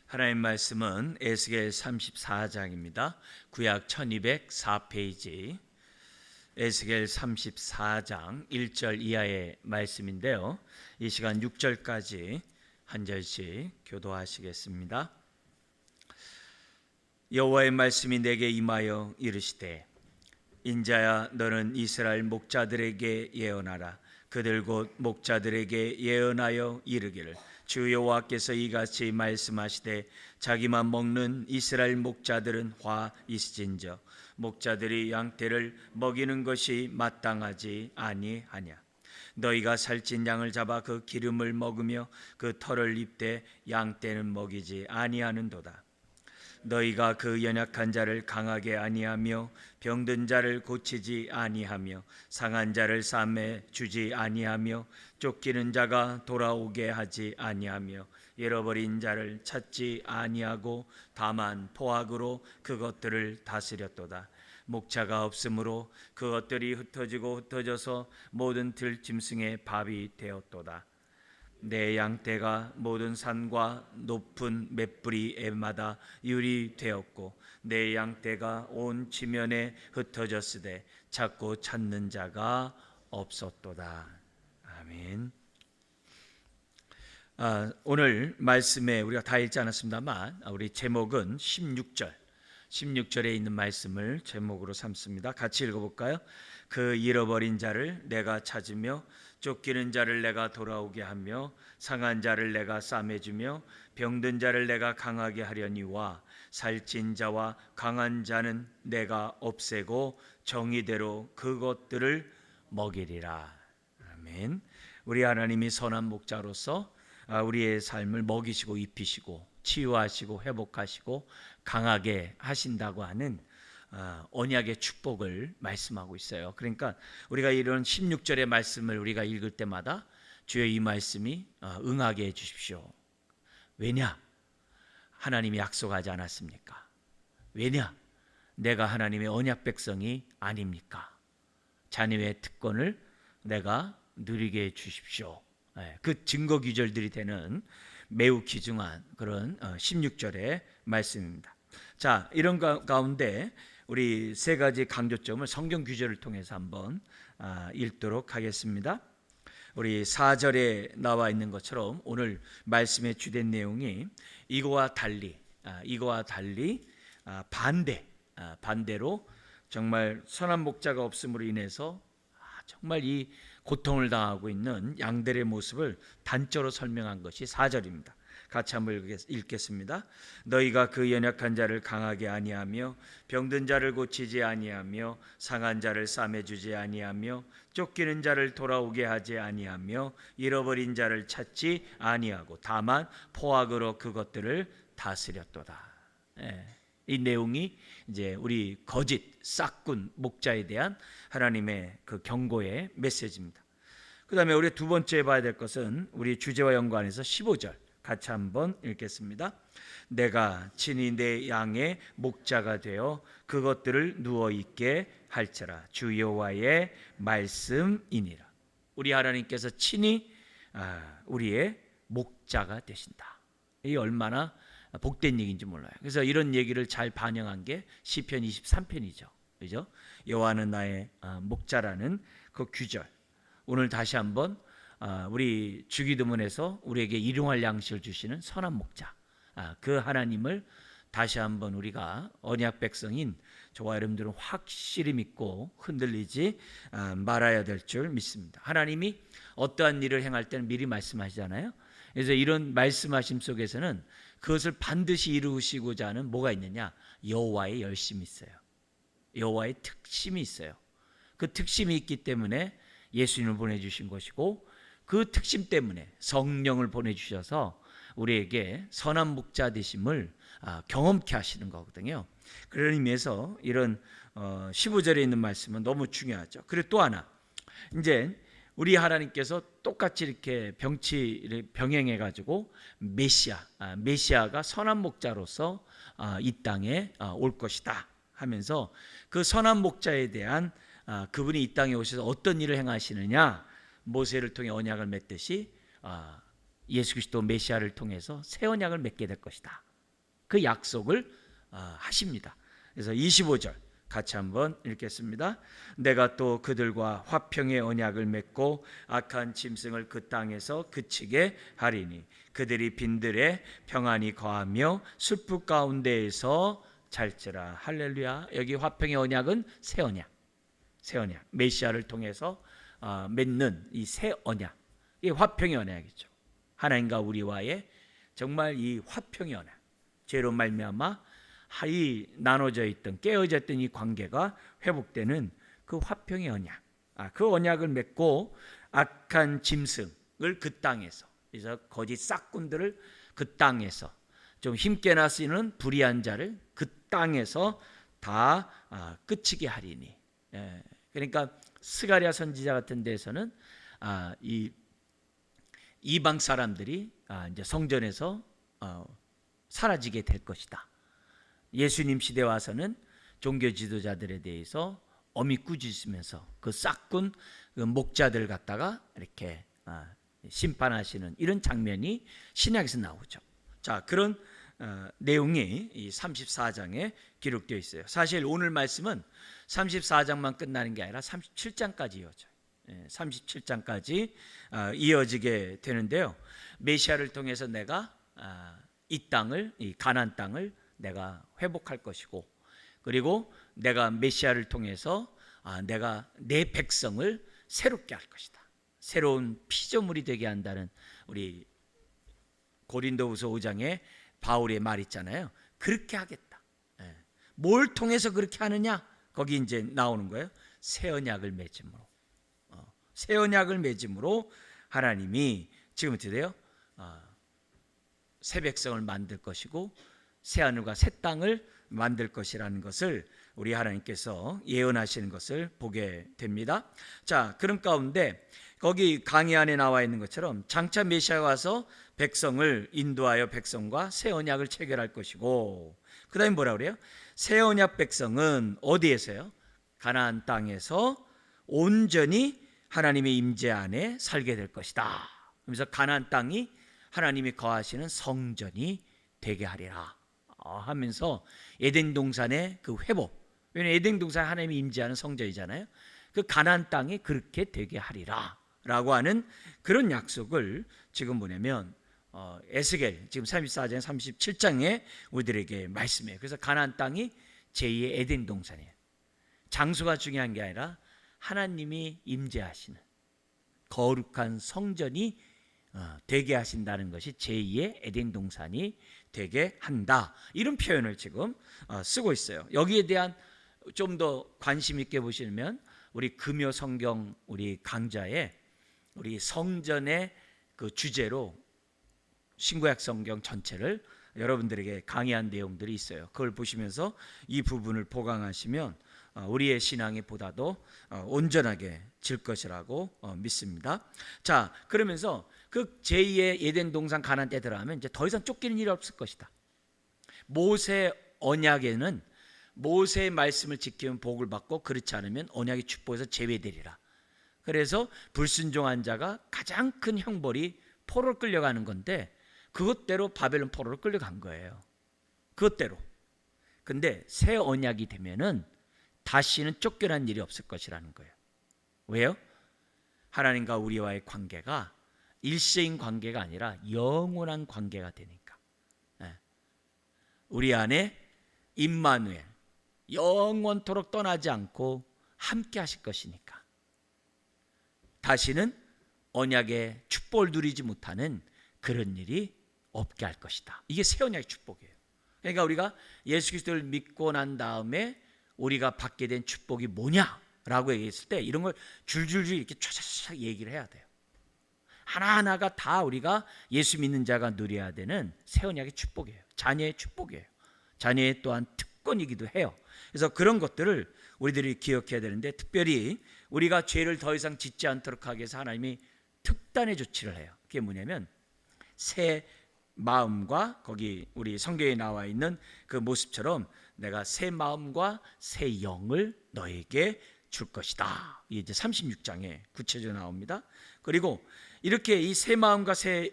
하나님 말씀은 에스겔 34장입니다. 구약 1204페이지 에스겔 34장 1절 이하의 말씀인데요. 이 시간 6절까지 한 절씩 교도하시겠습니다. 여호와의 말씀이 내게 임하여 이르시되, 인자야, 너는 이스라엘 목자들에게 예언하라. 그들 곧 목자들에게 예언하여 이르기를, 주 여호와께서 이같이 말씀하시되, 자기만 먹는 이스라엘 목자들은 화 있을진저 목자들이 양떼를 먹이는 것이 마땅하지 아니하냐. 너희가 살찐 양을 잡아 그 기름을 먹으며 그 털을 입되 양떼는 먹이지 아니하는도다. 너희가 그 연약한 자를 강하게 아니하며 병든 자를 고치지 아니하며 상한 자를 싸매 주지 아니하며 쫓기는 자가 돌아오게 하지 아니하며 잃어버린 자를 찾지 아니하고 다만 포악으로 그것들을 다스렸도다. 목자가 없으므로 그것들이 흩어지고 흩어져서 모든 들짐승의 밥이 되었도다. 내 양떼가 모든 산과 높은 맷뿌리에마다 유리 되었고 내 양떼가 온 지면에 흩어졌으되 찾고 찾는 자가 없었도다. 아멘. 오늘 말씀에 우리가 다 읽지 않았습니다만 우리 제목은 16절에 있는 말씀을 제목으로 삼습니다. 같이 읽어볼까요? 그 잃어버린 자를 내가 찾으며 쫓기는 자를 내가 돌아오게 하며 상한 자를 내가 싸매주며 병든 자를 내가 강하게 하려니와 살찐 자와 강한 자는 내가 없애고 정의대로 그것들을 먹이리라. 아멘. 우리 하나님이 선한 목자로서 우리의 삶을 먹이시고 입히시고 치유하시고 회복하시고 강하게 하신다고 하는 언약의 축복을 말씀하고 있어요. 그러니까 우리가 이런 16절의 말씀을 우리가 읽을 때마다 주여 이 말씀이 응하게 해주십시오. 왜냐? 하나님이 약속하지 않았습니까? 왜냐? 내가 하나님의 언약 백성이 아닙니까? 자녀의 특권을 내가 누리게 해주십시오. 그 증거 규절들이 되는 매우 귀중한 그런 16절의 말씀입니다. 자, 이런 가운데 우리 세 가지 강조점을 성경 규절을 통해서 한번 읽도록 하겠습니다. 우리 4절에 나와 있는 것처럼 오늘 말씀의 주된 내용이 이거와 달리 반대로 정말 선한 목자가 없음으로 인해서 정말 이 고통을 당하고 있는 양들의 모습을 단적으로 설명한 것이 4절입니다. 같이 한번 읽겠습니다. 너희가 그 연약한 자를 강하게 아니하며 병든 자를 고치지 아니하며 상한 자를 싸매주지 아니하며 쫓기는 자를 돌아오게 하지 아니하며 잃어버린 자를 찾지 아니하고 다만 포악으로 그것들을 다스렸도다. 이 내용이 이제 우리 거짓 싹군 목자에 대한 하나님의 그 경고의 메시지입니다. 그 다음에 우리 두 번째 봐야 될 것은 우리 주제와 연관해서 15절 같이 한번 읽겠습니다. 내가 친히 내 양의 목자가 되어 그것들을 누워 있게 할지라 주 여호와의 말씀이니라. 우리 하나님께서 친히 우리의 목자가 되신다. 이 얼마나 복된 얘기인지 몰라요. 그래서 이런 얘기를 잘 반영한 게 시편 23편이죠. 그죠? 여호와는 나의 목자라는 그 규절. 오늘 다시 한번 우리 주기도문에서 우리에게 일용할 양식을 주시는 선한 목자, 그 하나님을 다시 한번 우리가 언약 백성인 저와 여러분들은 확실히 믿고 흔들리지 말아야 될 줄 믿습니다. 하나님이 어떠한 일을 행할 때는 미리 말씀하시잖아요. 그래서 이런 말씀하심 속에서는 그것을 반드시 이루시고자 하는 뭐가 있느냐? 여호와의 열심이 있어요. 여호와의 특심이 있어요. 그 특심이 있기 때문에 예수님을 보내주신 것이고 그 특심 때문에 성령을 보내주셔서 우리에게 선한 목자 되심을 경험케 하시는 거거든요. 그런 의미에서 이런 15절에 있는 말씀은 너무 중요하죠. 그리고 또 하나, 이제 우리 하나님께서 똑같이 이렇게 병치를 병행해 가지고 메시아가 선한 목자로서 이 땅에 올 것이다 하면서 그 선한 목자에 대한 그분이 이 땅에 오셔서 어떤 일을 행하시느냐, 모세를 통해 언약을 맺듯이 예수 그리스도 메시아를 통해서 새 언약을 맺게 될 것이다. 그 약속을 하십니다. 그래서 25절 같이 한번 읽겠습니다. 내가 또 그들과 화평의 언약을 맺고 악한 짐승을 그 땅에서 그치게 하리니 그들이 빈들에 평안히 거하며 숲풀 가운데에서 잘지라. 할렐루야. 여기 화평의 언약은 새 언약, 새 언약, 메시아를 통해서 맺는 이 새 언약, 이 화평의 언약이죠. 하나님과 우리와의 정말 이 화평의 언약, 죄로 말미암아 이 나눠져 있던, 깨어져 있던 이 관계가 회복되는 그 화평의 언약, 그 언약을 맺고 악한 짐승을 그 땅에서, 그래서 거짓 싹꾼들을 그 땅에서, 좀 힘께나 쓰는 불의한 자를 그 땅에서 다 끝이게 하리니. 그러니까 스가랴 선지자 같은 데서는 이 이방 사람들이 이제 성전에서 사라지게 될 것이다. 예수님 시대 와서는 종교 지도자들에 대해서 어미 꾸짖으면서 그 싹군 그 목자들 갖다가 이렇게 심판하시는 이런 장면이 신약에서 나오죠. 자, 그런 내용이 이 34장에 기록되어 있어요. 사실 오늘 말씀은 34장만 끝나는 게 아니라 37장까지 이어져요. 37장까지 이어지게 되는데요. 메시아를 통해서 내가 이 땅을, 이 가나안 땅을 내가 회복할 것이고, 그리고 내가 메시아를 통해서 내가 내 백성을 새롭게 할 것이다. 새로운 피조물이 되게 한다는 우리 고린도후서 5장에 바울의 말 있잖아요. 그렇게 하겠다. 뭘 통해서 그렇게 하느냐? 거기 이제 나오는 거예요. 새 언약을 맺음으로. 새 언약을 맺음으로 하나님이 지금 어떻게 돼요? 새 백성을 만들 것이고 새 하늘과 새 땅을 만들 것이라는 것을 우리 하나님께서 예언하시는 것을 보게 됩니다. 자, 그런 가운데 거기 강의 안에 나와 있는 것처럼 장차 메시아가 와서 백성을 인도하여 백성과 새 언약을 체결할 것이고, 그 다음에 뭐라 그래요? 새 언약 백성은 어디에서요? 가나안 땅에서 온전히 하나님의 임재 안에 살게 될 것이다. 그래서 가나안 땅이 하나님이 거하시는 성전이 되게 하리라 하면서 에덴 동산의 그 회복, 왜냐하면 에덴 동산 하나님이 임재하는 성전이잖아요. 그 가나안 땅이 그렇게 되게 하리라 라고 하는 그런 약속을 지금 뭐냐면 에스겔 지금 34장 37장에 우리들에게 말씀해요. 그래서 가나안 땅이 제2의 에덴 동산이에요. 장소가 중요한 게 아니라 하나님이 임재하시는 거룩한 성전이 되게 하신다는 것이 제2의 에덴 동산이 되게 한다. 이런 표현을 지금 쓰고 있어요. 여기에 대한 좀 더 관심 있게 보시면 우리 금요 성경 우리 강좌에 우리 성전의 그 주제로 신구약 성경 전체를 여러분들에게 강의한 내용들이 있어요. 그걸 보시면서 이 부분을 보강하시면 우리의 신앙이 보다도 온전하게 질 것이라고 믿습니다. 자, 그러면서 그 제2의 에덴 동산 가나안 때 들어가면 이제 더 이상 쫓기는 일이 없을 것이다. 모세 언약에는 모세의 말씀을 지키면 복을 받고 그렇지 않으면 언약의 축복에서 제외되리라. 그래서 불순종한 자가 가장 큰 형벌이 포로로 끌려가는 건데 그것대로 바벨론 포로로 끌려간 거예요. 그것대로. 근데 새 언약이 되면은 다시는 쫓겨난 일이 없을 것이라는 거예요. 왜요? 하나님과 우리와의 관계가 일시적인 관계가 아니라 영원한 관계가 되니까. 우리 안에 임마누엘, 영원토록 떠나지 않고 함께 하실 것이니까 다시는 언약의 축복을 누리지 못하는 그런 일이 없게 할 것이다. 이게 새 언약의 축복이에요. 그러니까 우리가 예수 그리스도를 믿고 난 다음에 우리가 받게 된 축복이 뭐냐라고 얘기했을 때 이런 걸 줄줄줄 이렇게 촤촤촤 얘기를 해야 돼요. 하나하나가 다 우리가 예수 믿는 자가 누려야 되는 새 언약의 축복이에요. 자녀의 축복이에요. 자녀의 또한 특권이기도 해요. 그래서 그런 것들을 우리들이 기억해야 되는데, 특별히 우리가 죄를 더 이상 짓지 않도록 하기 위해서 하나님이 특단의 조치를 해요. 그게 뭐냐면 새 마음과, 거기 우리 성경에 나와 있는 그 모습처럼 내가 새 마음과 새 영을 너에게 줄 것이다. 이게 이제 36장에 구체적으로 나옵니다. 그리고 이렇게 이 새 마음과 새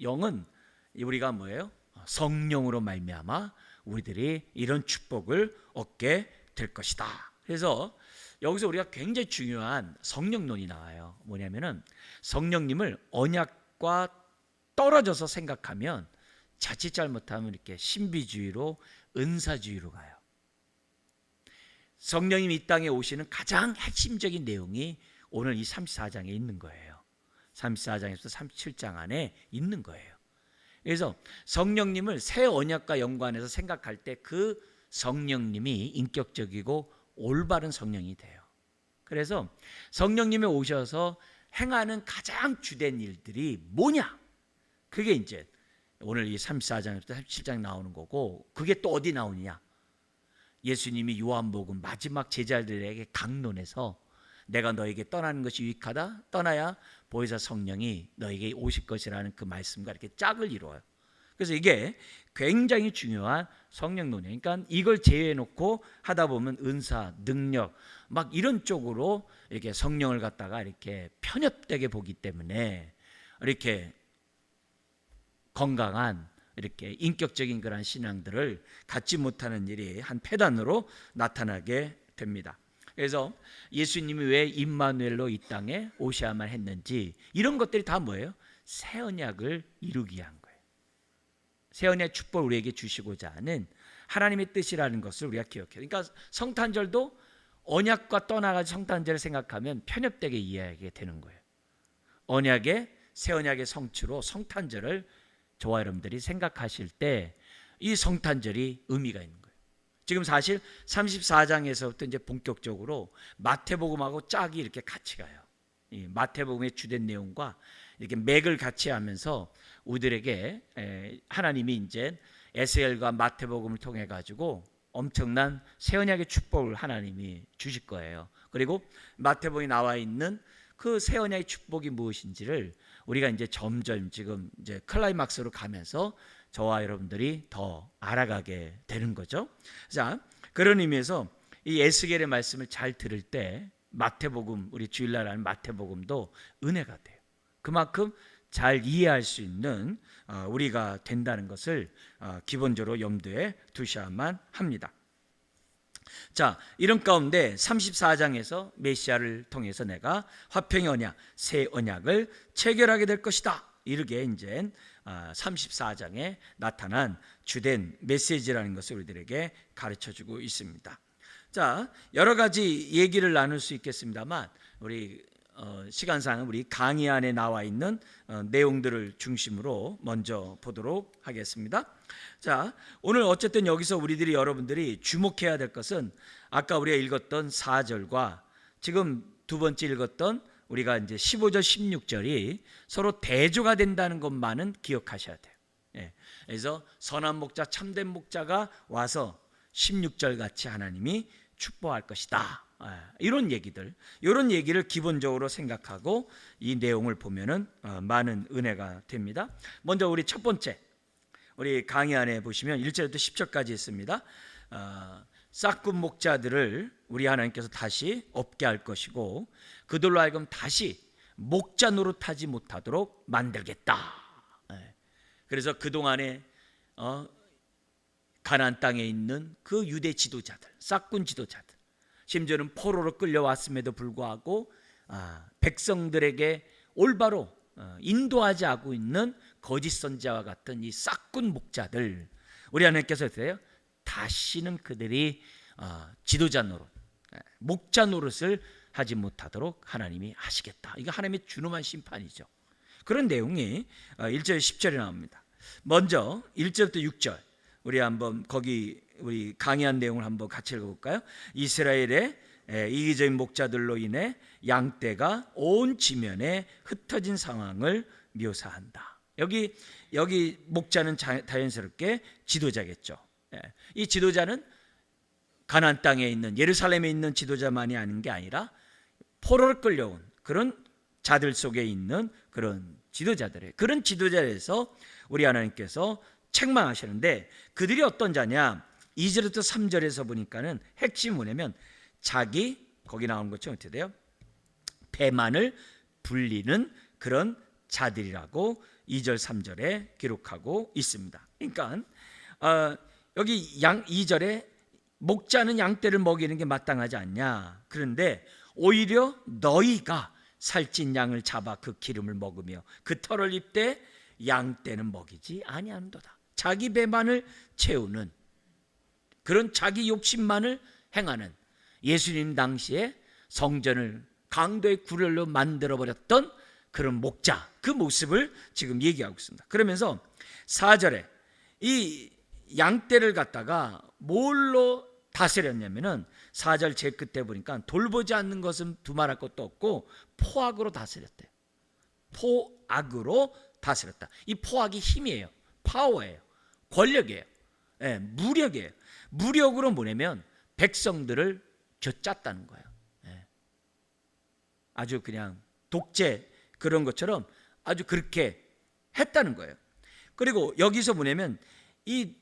영은 우리가 뭐예요? 성령으로 말미암아 우리들이 이런 축복을 얻게 될 것이다. 그래서 여기서 우리가 굉장히 중요한 성령론이 나와요. 뭐냐면은 성령님을 언약과 떨어져서 생각하면 자칫 잘못하면 이렇게 신비주의로 은사주의로 가요. 성령님이 이 땅에 오시는 가장 핵심적인 내용이 오늘 이 34장에 있는 거예요. 34장에서 37장 안에 있는 거예요. 그래서 성령님을 새 언약과 연관해서 생각할 때 그 성령님이 인격적이고 올바른 성령이 돼요. 그래서 성령님이 오셔서 행하는 가장 주된 일들이 뭐냐? 그게 이제 오늘 이 34장에서 37장 나오는 거고, 그게 또 어디 나오느냐? 예수님이 요한복음 마지막 제자들에게 강론해서 내가 너에게 떠나는 것이 유익하다. 떠나야 보혜사 성령이 너에게 오실 것이라는 그 말씀과 이렇게 짝을 이루어요. 그래서 이게 굉장히 중요한 성령론이에요. 그러니까 이걸 제외해놓고 하다 보면 은사, 능력 막 이런 쪽으로 이렇게 성령을 갖다가 이렇게 편협되게 보기 때문에 이렇게 건강한 이렇게 인격적인 그런 신앙들을 갖지 못하는 일이 한 폐단으로 나타나게 됩니다. 그래서 예수님이 왜 임마누엘로 이 땅에 오셔야만 했는지 이런 것들이 다 뭐예요? 새 언약을 이루기 위한 거예요. 새 언약의 축복을 우리에게 주시고자 하는 하나님의 뜻이라는 것을 우리가 기억해요. 그러니까 성탄절도 언약과 떠나가지 성탄절을 생각하면 편협되게 이해하게 되는 거예요. 언약의 새 언약의 성취로 성탄절을 저와 여러분들이 생각하실 때 이 성탄절이 의미가 있는 거예요. 지금 사실 34장에서부터 이제 본격적으로 마태복음하고 짝이 이렇게 같이 가요. 이 마태복음의 주된 내용과 이렇게 맥을 같이 하면서 우리들에게 하나님이 이제 에스겔과 마태복음을 통해 가지고 엄청난 새 언약의 축복을 하나님이 주실 거예요. 그리고 마태복음에 나와 있는 그 새 언약의 축복이 무엇인지를 우리가 이제 점점 지금 이제 클라이막스로 가면서 저와 여러분들이 더 알아가게 되는 거죠. 자, 그런 의미에서 이 에스겔의 말씀을 잘 들을 때 마태복음, 우리 주일날 하는 마태복음도 은혜가 돼요. 그만큼 잘 이해할 수 있는 우리가 된다는 것을 기본적으로 염두에 두셔야만 합니다. 자, 이런 가운데 34장에서 메시아를 통해서 내가 화평의 언약, 새 언약을 체결하게 될 것이다. 이렇게 이제 34장에 나타난 주된 메시지라는 것을 우리들에게 가르쳐주고 있습니다. 자, 여러 가지 얘기를 나눌 수 있겠습니다만 우리 시간상 우리 강의 안에 나와 있는 내용들을 중심으로 먼저 보도록 하겠습니다. 자, 오늘 어쨌든 여기서 우리들이 여러분들이 주목해야 될 것은 아까 우리가 읽었던 4절과 지금 두 번째 읽었던 우리가 이제 15절 16절이 서로 대조가 된다는 것만은 기억하셔야 돼요. 예. 그래서 선한 목자 참된 목자가 와서 16절 같이 하나님이 축복할 것이다. 이런 얘기를 기본적으로 생각하고 이 내용을 보면은 많은 은혜가 됩니다. 먼저 우리 첫 번째, 우리 강의 안에 보시면 1절부터 10절까지 있습니다. 싹군 목자들을 우리 하나님께서 다시 없게 할 것이고 그들로 하여금 다시 목자 노릇하지 못하도록 만들겠다. 그래서 그동안에 가나안 땅에 있는 그 유대 지도자들, 싹군 지도자들, 심지어는 포로로 끌려왔음에도 불구하고 백성들에게 올바로 인도하지 않고 있는 거짓 선지자와 같은 이 싹군 목자들, 우리 하나님께서 어때요? 다시는 그들이 지도자 노릇, 목자 노릇을 하지 못하도록 하나님이 하시겠다. 이거 하나님의 준엄한 심판이죠. 그런 내용이 1절 10절에 나옵니다. 먼저 1절부터 6절 우리 한번 거기 우리 강의한 내용을 한번 같이 읽어볼까요? 이스라엘의 이기적인 목자들로 인해 양떼가 온 지면에 흩어진 상황을 묘사한다. 여기 목자는 자연스럽게 지도자겠죠. 이 지도자는 가나안 땅에 있는 예루살렘에 있는 지도자만이 아닌 게 아니라 포로를 끌려온 그런 자들 속에 있는 그런 지도자들이에요. 그런 지도자에서 우리 하나님께서 책망하시는데 그들이 어떤 자냐? 2절부터 3절에서 보니까는 핵심이 뭐냐면 거기 나오는 것처럼 어떻게 돼요? 배만을 불리는 그런 자들이라고 2절 3절에 기록하고 있습니다. 그러니까 여기 2절에 목자는 양떼를 먹이는 게 마땅하지 않냐. 그런데 오히려 너희가 살찐 양을 잡아 그 기름을 먹으며 그 털을 입되 양떼는 먹이지 아니하는도다. 자기 배만을 채우는 그런 자기 욕심만을 행하는 예수님 당시에 성전을 강도의 굴열로 만들어버렸던 그런 목자, 그 모습을 지금 얘기하고 있습니다. 그러면서 4절에 이 양떼를 갖다가 뭘로 다스렸냐면은 4절 제 끝에 보니까 돌보지 않는 것은 두말할 것도 없고 포악으로 다스렸대요. 포악으로 다스렸다. 이 포악이 힘이에요. 파워예요. 권력이에요. 무력이에요. 무력으로 뭐냐면 백성들을 쥐어짰다는 거예요. 아주 그냥 독재 그런 것처럼 아주 그렇게 했다는 거예요. 그리고 여기서 뭐냐면 이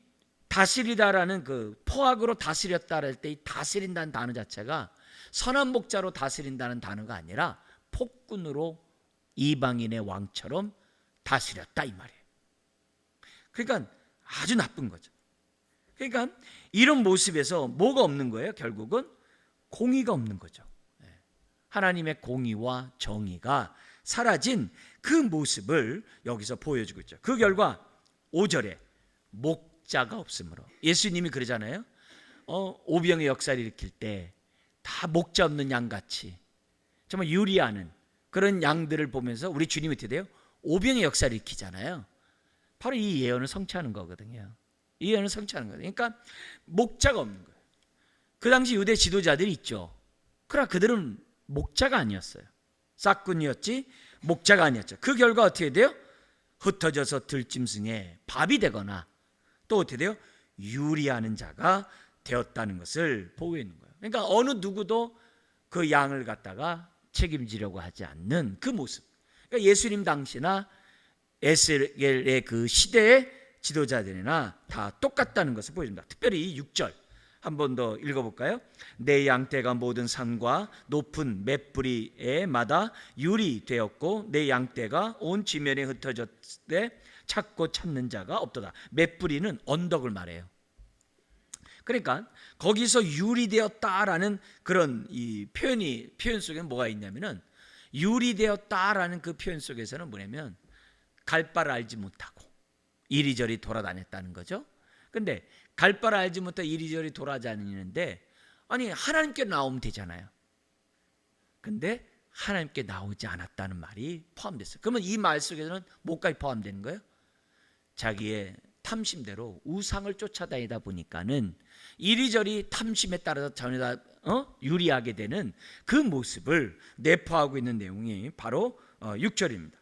다스리다라는 그 포악으로 다스렸다 할 때 이 다스린다는 단어 자체가 선한 목자로 다스린다는 단어가 아니라 폭군으로 이방인의 왕처럼 다스렸다 이 말이에요. 그러니까 아주 나쁜 거죠. 그러니까 이런 모습에서 뭐가 없는 거예요? 결국은 공의가 없는 거죠. 하나님의 공의와 정의가 사라진 그 모습을 여기서 보여주고 있죠. 그 결과 5절에 목자가 없으므로, 예수님이 그러잖아요. 오병의 역사를 일으킬 때 다 목자 없는 양같이 정말 유리하는 그런 양들을 보면서 우리 주님이 어떻게 돼요? 오병의 역사를 일으키잖아요. 바로 이 예언을 성취하는 거거든요. 이 예언을 성취하는 거예요. 그러니까 목자가 없는 거예요. 그 당시 유대 지도자들이 있죠. 그러나 그들은 목자가 아니었어요. 싹군이었지 목자가 아니었죠. 그 결과 어떻게 돼요? 흩어져서 들짐승에 밥이 되거나 또 어떻게 돼요? 유리하는 자가 되었다는 것을 보고 있는 거예요. 그러니까 어느 누구도 그 양을 갖다가 책임지려고 하지 않는 그 모습. 그러니까 예수님 당시나 에스겔의 그 시대의 지도자들이나 다 똑같다는 것을 보여줍니다. 특별히 6절 한 번 더 읽어볼까요? 내 양떼가 모든 산과 높은 맷뿌리에마다 유리 되었고 내 양떼가 온 지면에 흩어졌을 때 찾고 찾는 자가 없도다. 맷뿌리는 언덕을 말해요. 그러니까 거기서 유리되었다라는 그런 이 표현 속에 뭐가 있냐면은 유리되었다라는 그 표현 속에서는 뭐냐면 갈 바를 알지 못하고 이리저리 돌아다녔다는 거죠. 근데 갈 바를 알지 못하고 이리저리 돌아다니는데 아니 하나님께 나오면 되잖아요. 근데 하나님께 나오지 않았다는 말이 포함됐어요. 그러면 이 말 속에서는 뭐까지 포함되는 거예요? 자기의 탐심대로 우상을 쫓아다니다 보니까는 이리저리 탐심에 따라서 전혀 다 유리하게 되는 그 모습을 내포하고 있는 내용이 바로 6절입니다.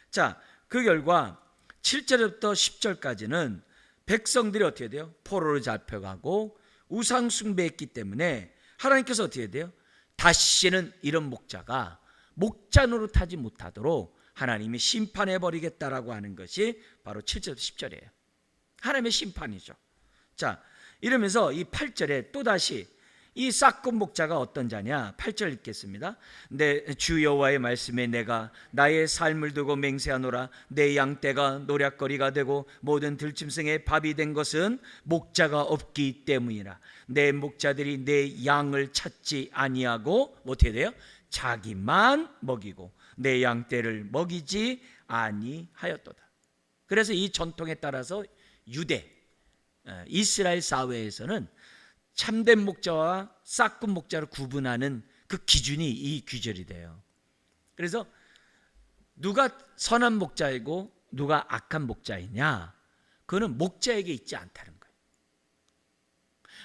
자, 그 결과 7절부터 10절까지는 백성들이 어떻게 돼요? 포로로 잡혀가고 우상 숭배했기 때문에 하나님께서 어떻게 돼요? 다시는 이런 목자가 목자 노릇하지 못하도록 하나님이 심판해 버리겠다라고 하는 것이 바로 7절부터 10절이에요. 하나님의 심판이죠. 자, 이러면서 이 8절에 또다시 이 싹군 목자가 어떤 자냐? 8절 읽겠습니다. 내 주 여호와의 말씀에 내가 나의 삶을 두고 맹세하노라. 내 양떼가 노략거리가 되고 모든 들짐승의 밥이 된 것은 목자가 없기 때문이라. 내 목자들이 내 양을 찾지 아니하고 어떻게 돼요? 자기만 먹이고 내 양떼를 먹이지 아니하였도다. 그래서 이 전통에 따라서 유대 이스라엘 사회에서는 참된 목자와 싹군 목자를 구분하는 그 기준이 이 규절이 돼요. 그래서 누가 선한 목자이고 누가 악한 목자이냐, 그거는 목자에게 있지 않다는 거예요.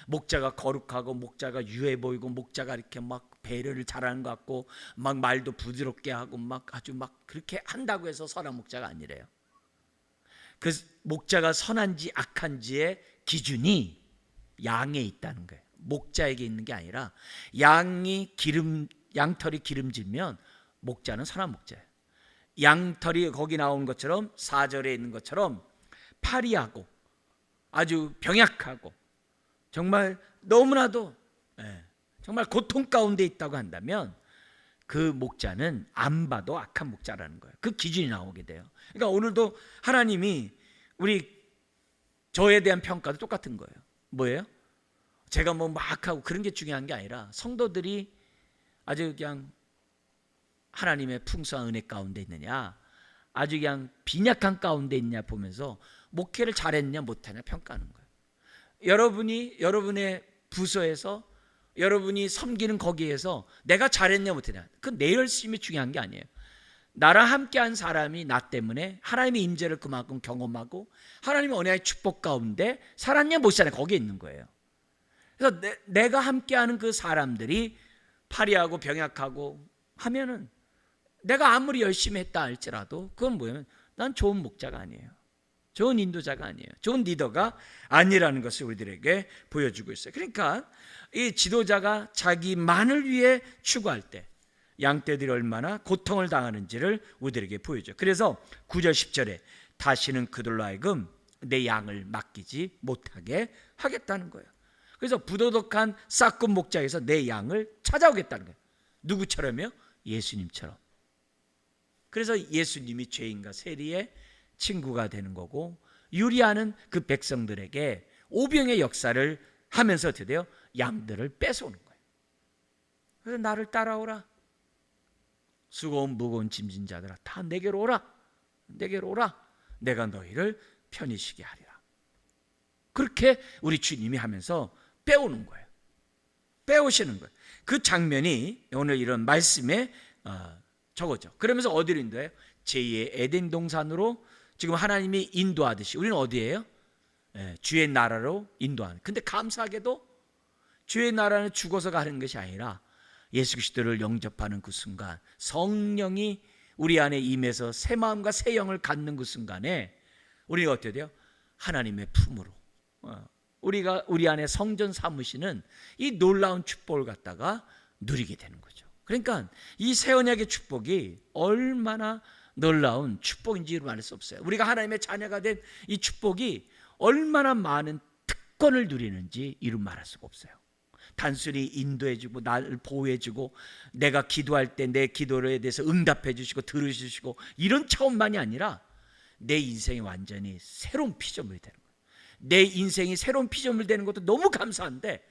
목자가 거룩하고 목자가 유해 보이고 목자가 이렇게 막 배려를 잘하는 것 같고 막 말도 부드럽게 하고 막 아주 막 그렇게 한다고 해서 선한 목자가 아니래요. 그 목자가 선한지 악한지의 기준이 양에 있다는 거예요. 목자에게 있는 게 아니라 양털이 기름지면 목자는 선한 목자예요. 양털이 거기 나온 것처럼 4절에 있는 것처럼 파리하고 아주 병약하고 정말 너무나도 정말 고통 가운데 있다고 한다면 그 목자는 안 봐도 악한 목자라는 거예요. 그 기준이 나오게 돼요. 그러니까 오늘도 하나님이 저에 대한 평가도 똑같은 거예요. 뭐예요? 제가 뭐 막 하고 그런 게 중요한 게 아니라 성도들이 아주 그냥 하나님의 풍성한 은혜 가운데 있느냐, 아주 그냥 빈약한 가운데 있냐 보면서 목회를 잘했냐 못했냐 평가하는 거예요. 여러분의 부서에서 여러분이 섬기는 거기에서 내가 잘했냐 못했냐, 그 내 열심이 중요한 게 아니에요. 나랑 함께한 사람이 나 때문에 하나님의 임재를 그만큼 경험하고 하나님의 언약의 축복 가운데 살았냐 못 살았냐 거기에 있는 거예요. 그래서 내가 함께하는 그 사람들이 파리하고 병약하고 하면은 내가 아무리 열심히 했다 할지라도 그건 뭐냐면 난 좋은 목자가 아니에요. 좋은 인도자가 아니에요. 좋은 리더가 아니라는 것을 우리들에게 보여주고 있어요. 그러니까 이 지도자가 자기만을 위해 추구할 때 양떼들이 얼마나 고통을 당하는지를 우리들에게 보여줘요. 그래서 9절 10절에 다시는 그들로 하여금 내 양을 맡기지 못하게 하겠다는 거예요. 그래서 부도덕한 싹군 목자에서 내 양을 찾아오겠다는 거예요. 누구처럼요? 예수님처럼. 그래서 예수님이 죄인과 세리의 친구가 되는 거고, 유리하는 그 백성들에게 오병의 역사를 하면서 어떻게 돼요? 양들을 뺏어오는 거예요. 그래서 나를 따라오라. 수고운 무거운 짐진 자들아 다 내게로 오라. 내게로 오라. 내가 너희를 편히 쉬게 하리라. 그렇게 우리 주님이 하면서 빼오는 거예요. 빼오시는 거예요. 그 장면이 오늘 이런 말씀에 저거죠. 그러면서 어디로 인도해요? 제2의 에덴 동산으로 지금 하나님이 인도하듯이 우리는 어디예요? 주의 나라로 인도하는. 근데 감사하게도 주의 나라는 죽어서 가는 것이 아니라 예수 그리스도를 영접하는 그 순간 성령이 우리 안에 임해서 새 마음과 새 영을 갖는 그 순간에 우리가 어떻게 돼요? 하나님의 품으로 우리가 우리 안에 성전 삼으시는 이 놀라운 축복을 갖다가 누리게 되는 거죠. 그러니까 이 새 언약의 축복이 얼마나 놀라운 축복인지 말할 수 없어요. 우리가 하나님의 자녀가 된 이 축복이 얼마나 많은 특권을 누리는지 이루 말할 수가 없어요. 단순히 인도해주고 나를 보호해주고 내가 기도할 때 내 기도에 대해서 응답해주시고 들으시고 이런 차원만이 아니라 내 인생이 완전히 새로운 피조물이 되는 거예요. 내 인생이 새로운 피조물이 되는 것도 너무 감사한데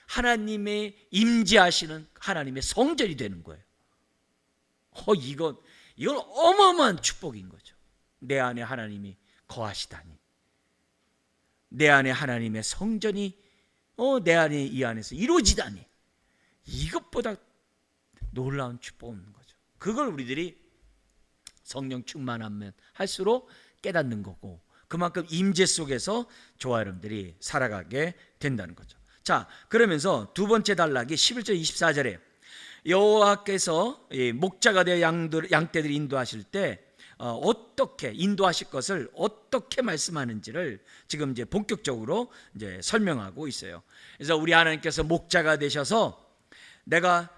하나님의 임재하시는 하나님의 성전이 되는 거예요. 이건 어마어마한 축복인 거죠. 내 안에 하나님이 거하시다니, 내 안에 하나님의 성전이 내 안에 이 안에서 이루어지다니, 이것보다 놀라운 축복이 없는 거죠. 그걸 우리들이 성령 충만하면 할수록 깨닫는 거고 그만큼 임재 속에서 저와 여러분들이 살아가게 된다는 거죠. 자, 그러면서 두 번째 단락이 11절 24절에 여호와께서 목자가 되어 양떼들을 인도하실 때 어떻게 인도하실 것을 어떻게 말씀하는지를 지금 이제 본격적으로 이제 설명하고 있어요. 그래서 우리 하나님께서 목자가 되셔서 내가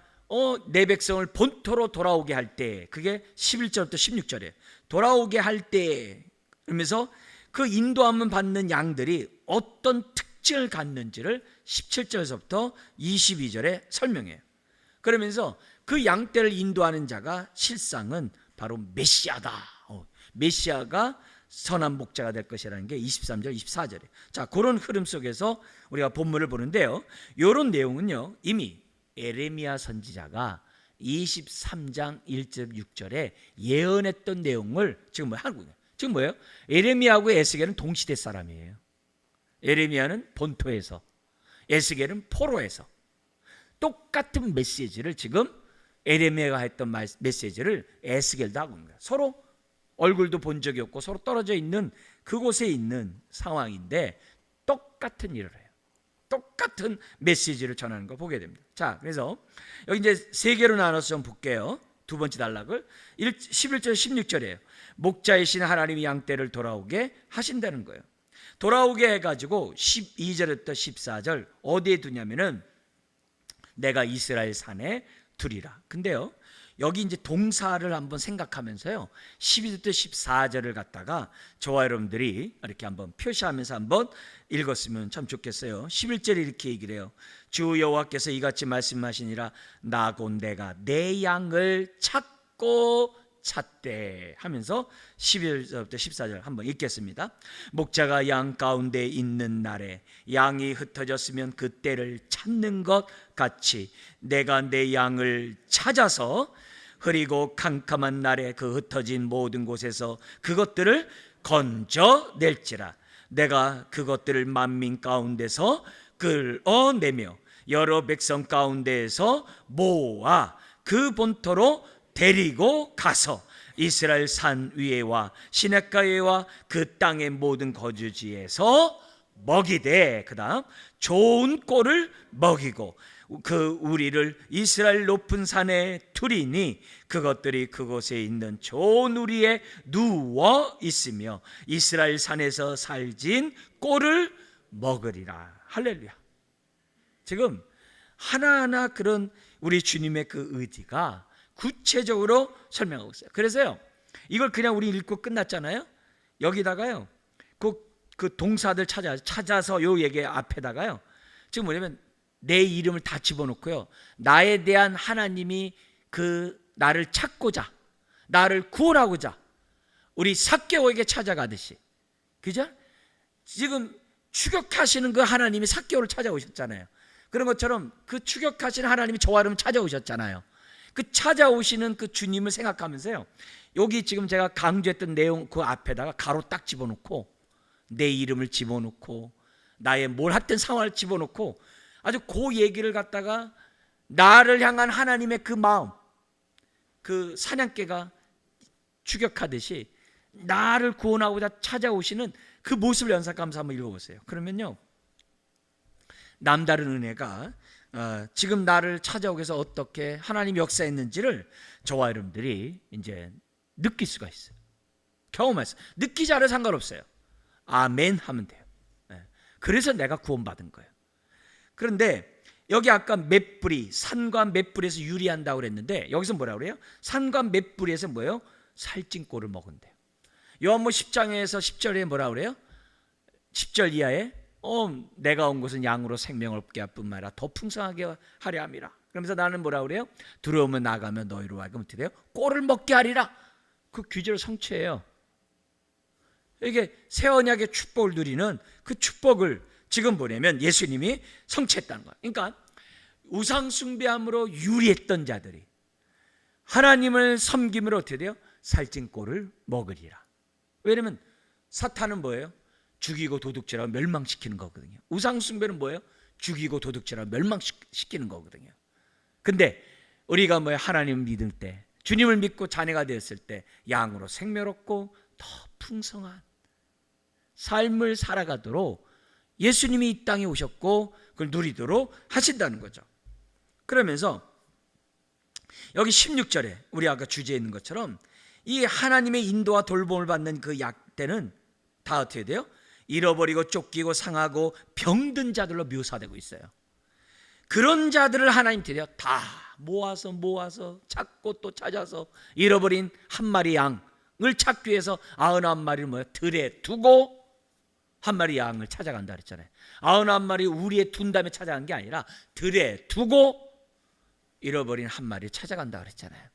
내 백성을 본토로 돌아오게 할 때, 그게 11절부터 16절에 돌아오게 할 때, 그러면서 그 인도함을 받는 양들이 어떤 특징을 갖는지를 17절에서부터 22절에 설명해요. 그러면서 그 양떼를 인도하는 자가 실상은 바로 메시아다. 메시아가 선한 목자가 될 것이라는 게 23절 24절에. 자, 그런 흐름 속에서 우리가 본문을 보는데요, 이런 내용은요 이미 에레미야 선지자가 23장 1절 6절에 예언했던 내용을 지금 하고 있어요. 지금 뭐예요? 에레미야하고 에스겔은 동시대 사람이에요. 에레미야는 본토에서, 에스겔은 포로에서 똑같은 메시지를 지금 에레미야가 했던 메시지를 에스겔도 하고 있는 거예요. 서로 얼굴도 본 적이 없고 서로 떨어져 있는 그곳에 있는 상황인데 똑같은 일을 해요. 똑같은 메시지를 전하는 걸 보게 됩니다. 자, 그래서 여기 이제 세 개로 나눠서 좀 볼게요. 두 번째 단락을 11절 16절이에요. 목자이신 하나님이 양떼를 돌아오게 하신다는 거예요. 돌아오게 해가지고 12절부터 14절 어디에 두냐면은 내가 이스라엘 산에 두리라. 근데요, 여기 이제 동사를 한번 생각하면서요 12절부터 14절을 갖다가 저와 여러분들이 이렇게 한번 표시하면서 한번 읽었으면 참 좋겠어요. 11절에 이렇게 얘기를 해요. 주 여호와께서 이같이 말씀하시니라. 나 곧 내가 내 양을 찾고 찾되 하면서 11절부터 14절 한번 읽겠습니다. 목자가 양 가운데 있는 날에 양이 흩어졌으면 그 때를 찾는 것 같이 내가 내 양을 찾아서 흐리고 캄캄한 날에 그 흩어진 모든 곳에서 그것들을 건져낼지라. 내가 그것들을 만민 가운데서 끌어내며 여러 백성 가운데에서 모아 그 본토로 데리고 가서 이스라엘 산 위에와 시냇가에와 그 땅의 모든 거주지에서 먹이되, 그 다음 좋은 꼴을 먹이고 그 우리를 이스라엘 높은 산에 두리니 그것들이 그곳에 있는 좋은 우리에 누워 있으며 이스라엘 산에서 살진 꼴을 먹으리라. 할렐루야. 지금 하나하나 그런 우리 주님의 그 의지가 구체적으로 설명하고 있어요. 그래서요 이걸 그냥 우리 읽고 끝났잖아요. 여기다가요 그 동사들 찾아서 요 얘기 앞에다가요 지금 뭐냐면 내 이름을 다 집어넣고요 나에 대한 하나님이 그 나를 찾고자 나를 구원하고자 우리 삭개오에게 찾아가듯이, 그죠? 지금 추격하시는 그 하나님이 삭개오를 찾아오셨잖아요. 그런 것처럼 그 추격하시는 하나님이 저와 여러분 찾아오셨잖아요. 그 찾아오시는 그 주님을 생각하면서요 여기 지금 제가 강조했던 내용 그 앞에다가 가로 딱 집어넣고 내 이름을 집어넣고 나의 뭘 했던 상황을 집어넣고 아주 그 얘기를 갖다가 나를 향한 하나님의 그 마음, 그 사냥개가 추격하듯이 나를 구원하고자 찾아오시는 그 모습을 연상하면서 한번 읽어보세요. 그러면요 남다른 은혜가 지금 나를 찾아오기 위해서 어떻게 하나님이 역사했는지를 저와 여러분들이 이제 느낄 수가 있어요. 경험할 수. 느끼지 않아도 상관없어요. 아멘 하면 돼요. 그래서 내가 구원받은 거예요. 그런데 여기 아까 맷뿌리, 산과 맷뿌리에서 유리한다고 그랬는데 여기서 뭐라고 그래요? 산과 맷뿌리에서 뭐예요? 살찐 꼴을 먹은대요. 요한복음 10장에서 10절에 뭐라고 그래요? 10절 이하에 내가 온 것은 양으로 생명을 얻게 할 뿐만 아니라 더 풍성하게 하려 함이라. 그러면서 나는 뭐라고 그래요? 들어오면 나가면 너희로 하여금 어떻게 돼요? 꼴을 먹게 하리라. 그 귀절 성취예요. 이게 새 언약의 축복을 누리는 그 축복을 지금 보내면 예수님이 성취했다는 거예요. 그러니까 우상 숭배함으로 유리했던 자들이 하나님을 섬김으로 어떻게 돼요? 살찐 꼴을 먹으리라. 왜냐면 사탄은 뭐예요? 죽이고 도둑질하고 멸망시키는 거거든요. 우상 숭배는 뭐예요? 죽이고 도둑질하고 멸망시키는 거거든요. 근데 우리가 뭐예요? 하나님을 믿을 때, 주님을 믿고 자녀가 되었을 때 양으로 생명롭고 더 풍성한 삶을 살아가도록 예수님이 이 땅에 오셨고 그걸 누리도록 하신다는 거죠. 그러면서 여기 16절에 우리 아까 주제에 있는 것처럼 이 하나님의 인도와 돌봄을 받는 그 약대는 다 어떻게 돼요? 잃어버리고 쫓기고 상하고 병든 자들로 묘사되고 있어요. 그런 자들을 하나님 드려 다 모아서 찾고 또 찾아서 잃어버린 한 마리 양을 찾기 위해서 99마리를 뭐야? 들에 두고 한 마리 양을 찾아간다 그랬잖아요. 99마리 우리에 둔 다음에 찾아간 게 아니라 들에 두고 잃어버린 한 마리를 찾아간다 그랬잖아요.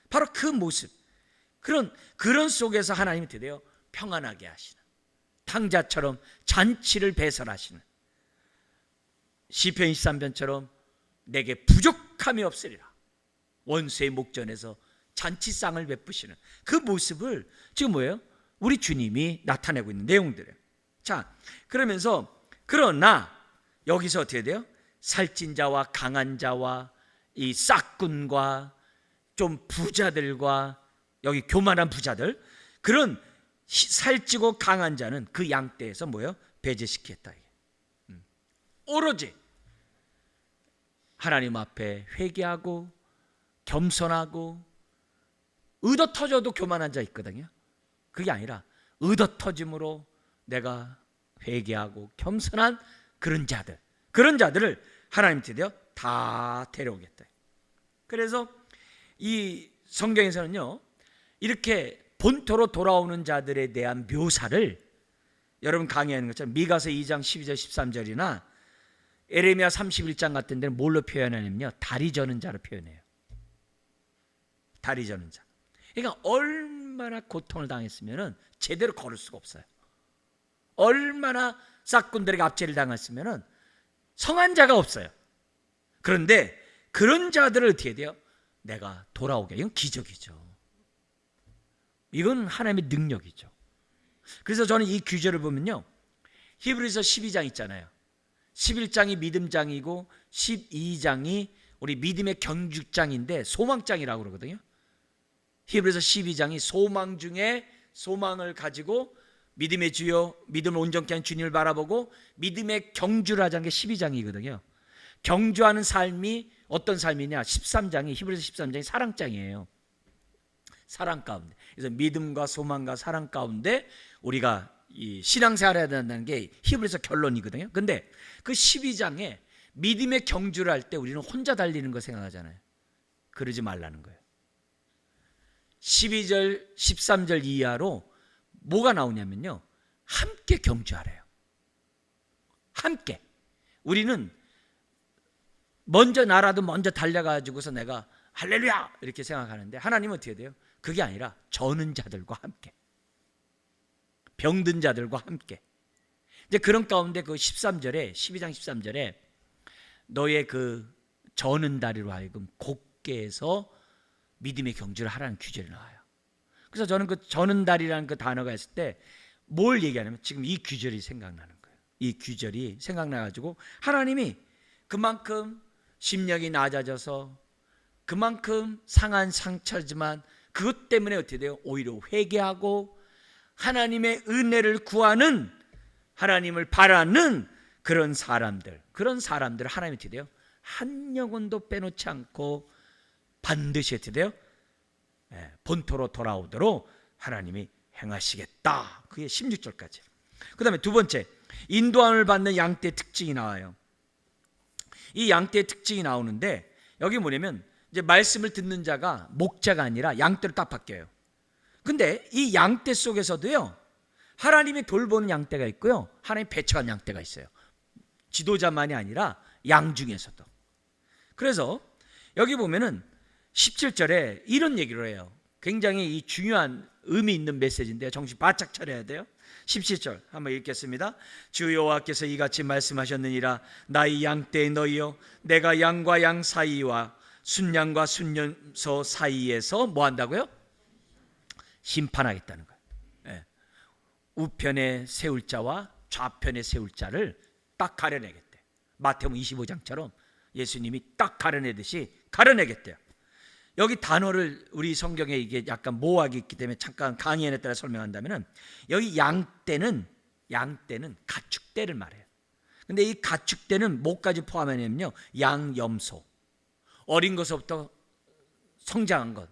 바로 그 모습, 그런 속에서 하나님이 드디어 평안하게 하시는, 탕자처럼 잔치를 배설하시는, 시편 23편처럼 내게 부족함이 없으리라, 원수의 목전에서 잔치상을 베푸시는 그 모습을 지금 뭐예요? 우리 주님이 나타내고 있는 내용들이에요. 자, 그러면서 그러나 여기서 어떻게 돼요? 살찐 자와 강한 자와 이 싹군과 좀 부자들과 여기 교만한 부자들, 그런 살찌고 강한 자는 그 양떼에서 뭐예요? 배제시켰다. 오로지 하나님 앞에 회개하고 겸손하고, 의도 터져도 교만한 자 있거든요. 그게 아니라 의도 터짐으로 내가 회개하고 겸손한 그런 자들을 하나님 드디어 다 데려오겠다. 그래서 이 성경에서는요, 이렇게 본토로 돌아오는 자들에 대한 묘사를 여러분 강의하는 것처럼 미가서 2장 12절 13절이나 에레미야 31장 같은 데는 뭘로 표현하냐면요, 다리 저는 자로 표현해요. 다리 저는 자. 그러니까 얼마나 고통을 당했으면 제대로 걸을 수가 없어요. 얼마나 싹군들에게 압제를 당했으면 성한 자가 없어요. 그런데 그런 자들을 어떻게 돼요? 내가 돌아오게. 이건 기적이죠. 이건 하나님의 능력이죠. 그래서 저는 이 규절을 보면요, 히브리서 12장 있잖아요. 11장이 믿음장이고 12장이 우리 믿음의 경주장인데 소망장이라고 그러거든요. 히브리서 12장이 소망 중에 소망을 가지고 믿음의 주요, 믿음을 온전케 하는 주님을 바라보고 믿음의 경주를 하자는 게 12장이거든요. 경주하는 삶이 어떤 삶이냐? 13장이, 히브리서 13장이 사랑장이에요. 사랑 가운데. 그래서 믿음과 소망과 사랑 가운데 우리가 이 신앙생활을 해야 된다는 게 히브리서 결론이거든요. 근데 그 12장에 믿음의 경주를 할 때 우리는 혼자 달리는 거 생각하잖아요. 그러지 말라는 거예요. 12절, 13절 이하로 뭐가 나오냐면요, 함께 경주하래요. 함께. 우리는 먼저 나라도 먼저 달려가지고서 내가 할렐루야 이렇게 생각하는데 하나님은 어떻게 돼요? 그게 아니라 저는 자들과 함께, 병든 자들과 함께. 이제 그런 가운데 그 13절에 12장 13절에 너의 그 저는 다리로 하여금 곧게 해서 믿음의 경주를 하라는 규절이 나와요. 그래서 저는 그 저는 다리라는 그 단어가 있을 때 뭘 얘기하냐면 지금 이 규절이 생각나는 거예요. 이 규절이 생각나가지고 하나님이 그만큼 심령이 낮아져서 그만큼 상한 상처지만 그것 때문에 어떻게 돼요? 오히려 회개하고 하나님의 은혜를 구하는, 하나님을 바라는 그런 사람들을 하나님이 어떻게 돼요? 한 영혼도 빼놓지 않고 반드시 어떻게 돼요? 본토로 돌아오도록 하나님이 행하시겠다. 그게 16절까지. 그 다음에 두 번째, 인도함을 받는 양떼의 특징이 나와요. 이 양떼의 특징이 나오는데 여기 뭐냐면 이제 말씀을 듣는 자가 목자가 아니라 양떼로 딱 바뀌어요. 근데 이 양떼 속에서도요, 하나님이 돌보는 양떼가 있고요, 하나님 배척한 양떼가 있어요. 지도자만이 아니라 양 중에서도. 그래서 여기 보면은 17절에 이런 얘기를 해요. 굉장히 이 중요한 의미 있는 메시지인데요, 정신 바짝 차려야 돼요. 17절 한번 읽겠습니다. 주 여호와께서 이같이 말씀하셨느니라. 나의 양떼 너희여, 내가 양과 양 사이와 순양과 순염소 사이에서 뭐 한다고요? 심판하겠다는 거예요. 우편에 세울 자와 좌편에 세울 자를 딱 가려내겠대. 마태복음 25장처럼 예수님이 딱 가려내듯이 가려내겠대요. 여기 단어를 우리 성경에 이게 약간 모호하게 있기 때문에 잠깐 강의에 따라 설명한다면은, 여기 양떼는 가축떼를 말해요. 근데 이 가축떼는 뭐까지 포함하냐면요, 양, 염소, 어린 것부터 성장한 것,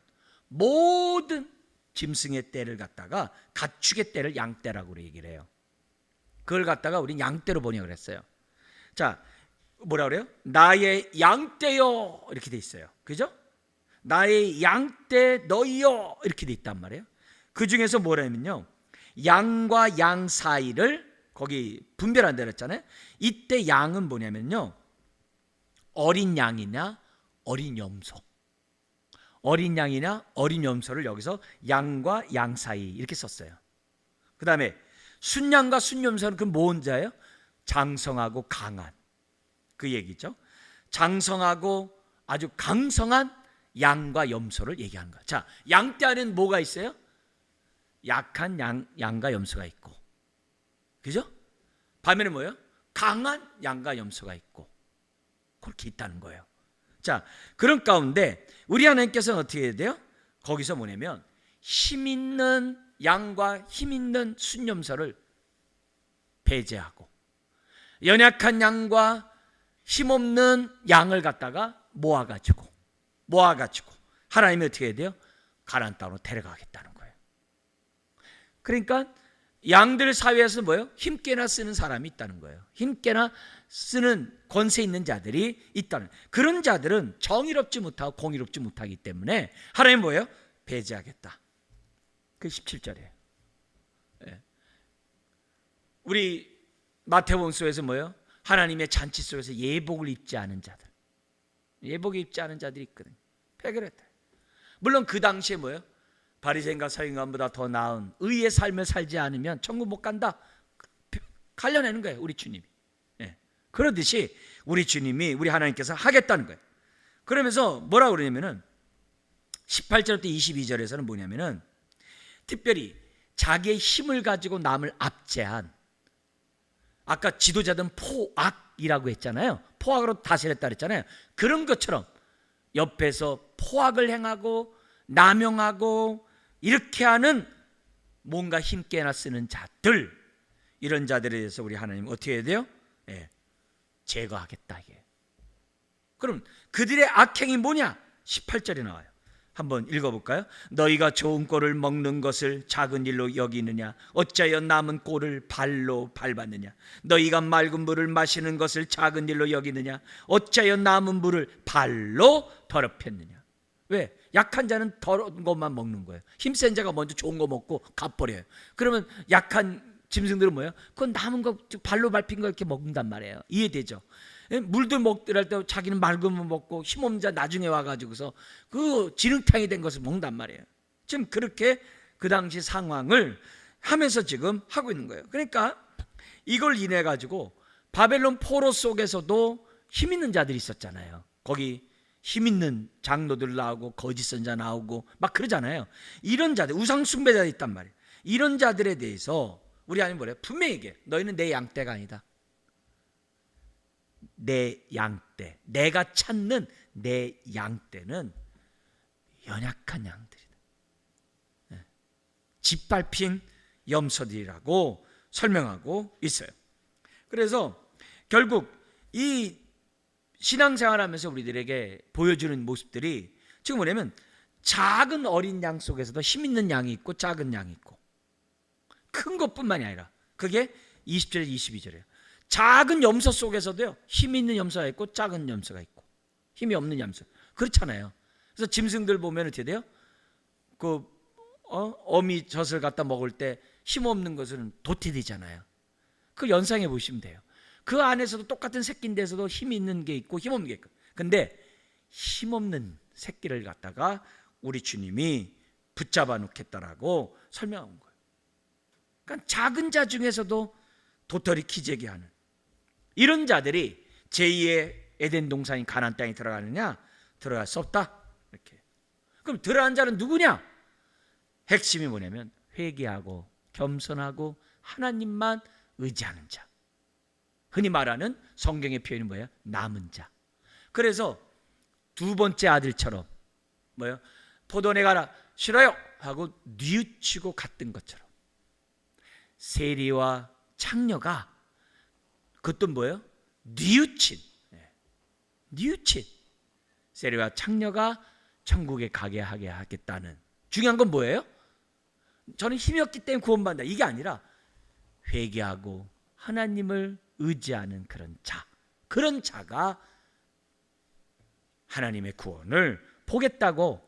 모든 짐승의 떼를 갖다가 가축의 떼를 양떼라고 얘기를 해요. 그걸 갖다가 우린 양떼로 번역을 했어요. 자, 뭐라 그래요? 나의 양떼요 이렇게 돼 있어요. 그죠? 나의 양떼 너희요 이렇게 돼 있단 말이에요. 그 중에서 뭐라면요, 양과 양 사이를 거기 분별한다 그랬잖아요. 이때 양은 뭐냐면요, 어린 양이냐 어린 염소, 어린 양이냐 어린 염소를 여기서 양과 양 사이 이렇게 썼어요. 그 다음에 순양과 순염소는 그 뭔 자예요? 장성하고 강한 그 얘기죠. 장성하고 아주 강성한 양과 염소를 얘기하는 거예요. 자, 양떼 안에는 뭐가 있어요? 약한 양과 염소가 있고, 그죠? 반면에 뭐예요? 강한 양과 염소가 있고, 그렇게 있다는 거예요. 자, 그런 가운데 우리 하나님께서는 어떻게 해야 돼요? 거기서 뭐냐면 힘 있는 양과 힘 있는 순염소를 배제하고 연약한 양과 힘없는 양을 갖다가 모아가지고 하나님이 어떻게 해야 돼요? 가나안 땅으로 데려가겠다는 거예요. 그러니까 양들 사회에서 뭐예요? 힘께나 쓰는 사람이 있다는 거예요. 힘께나 쓰는 권세 있는 자들이 있다는, 그런 자들은 정의롭지 못하고 공의롭지 못하기 때문에 하나님 뭐예요? 배제하겠다. 그 17절이에요. 우리 마태복음서에서 뭐예요? 하나님의 잔치 속에서 예복을 입지 않은 자들, 예복을 입지 않은 자들이 있거든요. 폐결했다. 물론 그 당시에 뭐예요? 바리새인과 서기관보다 더 나은 의의 삶을 살지 않으면 천국 못 간다, 갈려내는 거예요, 우리 주님이. 그러듯이 우리 주님이, 우리 하나님께서 하겠다는 거예요. 그러면서 뭐라고 그러냐면은 18절부터 22절에서는 뭐냐면은 특별히 자기의 힘을 가지고 남을 압제한, 아까 지도자들은 포악이라고 했잖아요. 포악으로 다스렸다 그랬잖아요. 그런 것처럼 옆에서 포악을 행하고 남용하고 이렇게 하는 뭔가 힘께나 쓰는 자들, 이런 자들에 대해서 우리 하나님 어떻게 해야 돼요? 제거하겠다 이게. 그럼 그들의 악행이 뭐냐? 18절에 나와요. 한번 읽어볼까요? 너희가 좋은 꼴을 먹는 것을 작은 일로 여기느냐? 어찌하여 남은 꼴을 발로 밟았느냐? 너희가 맑은 물을 마시는 것을 작은 일로 여기느냐? 어찌하여 남은 물을 발로 더럽혔느냐? 왜? 약한 자는 더러운 것만 먹는 거예요. 힘센 자가 먼저 좋은 거 먹고 갚버려요. 그러면 약한 짐승들은 뭐예요? 그건 남은 거 발로 밟힌 거 이렇게 먹는단 말이에요. 이해되죠? 물도 먹더라 때 자기는 맑은 물 먹고 힘없는 자 나중에 와가지고서 그 진흙탕이 된 것을 먹는단 말이에요. 지금 그렇게 그 당시 상황을 하면서 지금 하고 있는 거예요. 그러니까 이걸 인해 가지고 바벨론 포로 속에서도 힘 있는 자들이 있었잖아요. 거기 힘 있는 장로들 나오고 거짓 선자 나오고 막 그러잖아요. 이런 자들, 우상 숭배자들이 있단 말이에요. 이런 자들에 대해서 우리 하나님 뭐래요? 분명히 얘기해. 너희는 내 양떼가 아니다. 내 양떼, 내가 찾는 내 양떼는 연약한 양들이다. 짓밟힌 염소들이라고 설명하고 있어요. 그래서 결국 이 신앙생활하면서 우리들에게 보여주는 모습들이 지금 뭐냐면 작은 어린 양 속에서도 힘 있는 양이 있고 작은 양이 있고 큰 것뿐만이 아니라 그게 20절에서 22절이에요. 작은 염소 속에서도요 힘이 있는 염소가 있고 작은 염소가 있고 힘이 없는 염소, 그렇잖아요. 그래서 짐승들 보면 어떻게 돼요? 그 어미 젖을 갖다 먹을 때 힘없는 것은 도태되잖아요. 그 연상해 보시면 돼요. 그 안에서도 똑같은 새끼인데서도 힘이 있는 게 있고 힘없는 게 있고, 근데 힘없는 새끼를 갖다가 우리 주님이 붙잡아 놓겠다라고 설명한 거예요. 그러니까 작은 자 중에서도 도토리 키재기 하는 이런 자들이 제2의 에덴 동산인 가나안 땅에 들어가느냐? 들어갈 수 없다. 이렇게. 그럼 들어간 자는 누구냐? 핵심이 뭐냐면 회개하고 겸손하고 하나님만 의지하는 자. 흔히 말하는 성경의 표현이 뭐예요? 남은 자. 그래서 두 번째 아들처럼 뭐예요? 포도원에 가라, 싫어요 하고 뉘우치고 갔던 것처럼 세리와 창녀가 그것도 뭐예요? 뉘우친 세리와 창녀가 천국에 가게 하게 하겠다는, 중요한 건 뭐예요? 저는 힘이 없기 때문에 구원받는다 이게 아니라 회개하고 하나님을 의지하는 그런 자가 하나님의 구원을 보겠다고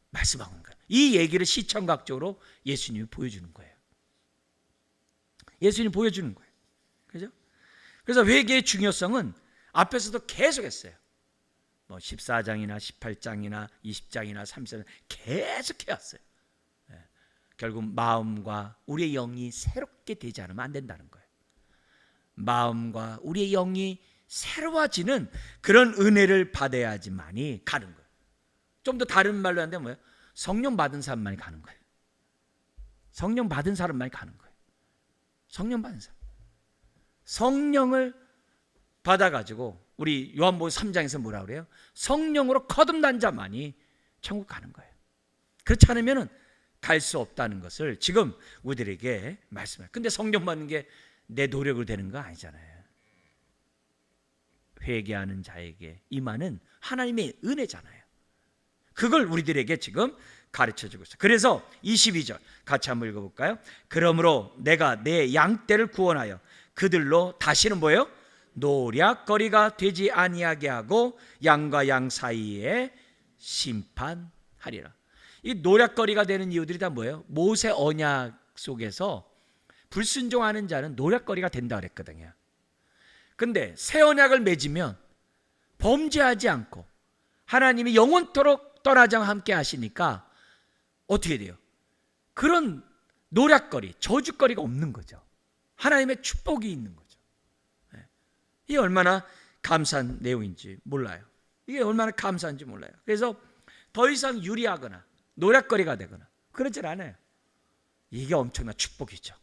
말씀하는 거예요. 이 얘기를 시청각적으로 예수님이 보여주는 거예요. 예수님이 보여주는 거예요. 그죠? 그래서 회개의 중요성은 앞에서도 계속했어요. 뭐 14장이나 18장이나 20장이나 30장 계속 해왔어요. 결국 마음과 우리의 영이 새롭게 되지 않으면 안 된다는 거예요. 마음과 우리의 영이 새로워지는 그런 은혜를 받아야지만이 가는 거예요. 좀 더 다른 말로 하는데 뭐예요? 성령 받은 사람만이 가는 거예요. 성령 받은 사람만이 가는 거예요. 성령 받은 사람. 성령을 받아가지고 우리 요한복음 3장에서 뭐라 그래요? 성령으로 거듭난 자만이 천국 가는 거예요. 그렇지 않으면 갈 수 없다는 것을 지금 우리들에게 말씀해요. 근데 성령 받는 게 내 노력을 되는 거 아니잖아요. 회개하는 자에게 임하는 하나님의 은혜잖아요. 그걸 우리들에게 지금 가르쳐주고 있어요. 그래서 22절 같이 한번 읽어볼까요? 그러므로 내가 내 양떼를 구원하여 그들로 다시는 뭐예요? 노략거리가 되지 아니하게 하고 양과 양 사이에 심판하리라. 이 노략거리가 되는 이유들이 다 뭐예요? 모세 언약 속에서 불순종하는 자는 노략거리가 된다 그랬거든요. 근데 새 언약을 맺으면 범죄하지 않고 하나님이 영원토록 떠나지 않고 함께 하시니까 어떻게 돼요? 그런 노략거리, 저주거리가 없는 거죠. 하나님의 축복이 있는 거죠. 이게 얼마나 감사한 내용인지 몰라요. 이게 얼마나 감사한지 몰라요. 그래서 더 이상 유리하거나 노략거리가 되거나 그러질 않아요. 이게 엄청난 축복이죠.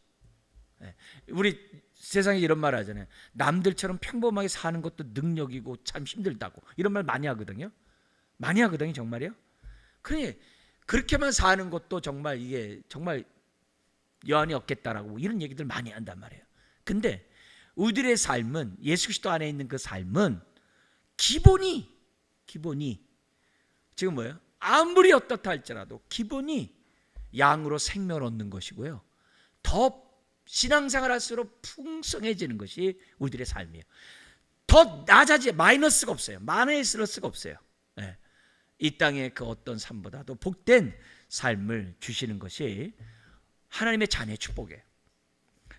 우리 세상에 이런 말 하잖아요. 남들처럼 평범하게 사는 것도 능력이고 참 힘들다고 이런 말 많이 하거든요. 많이 하거든요, 정말이요. 그러니 그렇게만 사는 것도 정말 이게 정말 여한이 없겠다라고 이런 얘기들 많이 한단 말이에요. 근데 우리들의 삶은 예수 그리스도 안에 있는 그 삶은 기본이 지금 뭐예요? 아무리 어떻다 할지라도 기본이 양으로 생명을 얻는 것이고요. 더 신앙생활 할수록 풍성해지는 것이 우리들의 삶이에요. 더 낮아지 마이너스가 없어요. 마이너스가 없어요. 네. 이 땅의 그 어떤 삶보다도 복된 삶을 주시는 것이 하나님의 자녀의 축복이에요.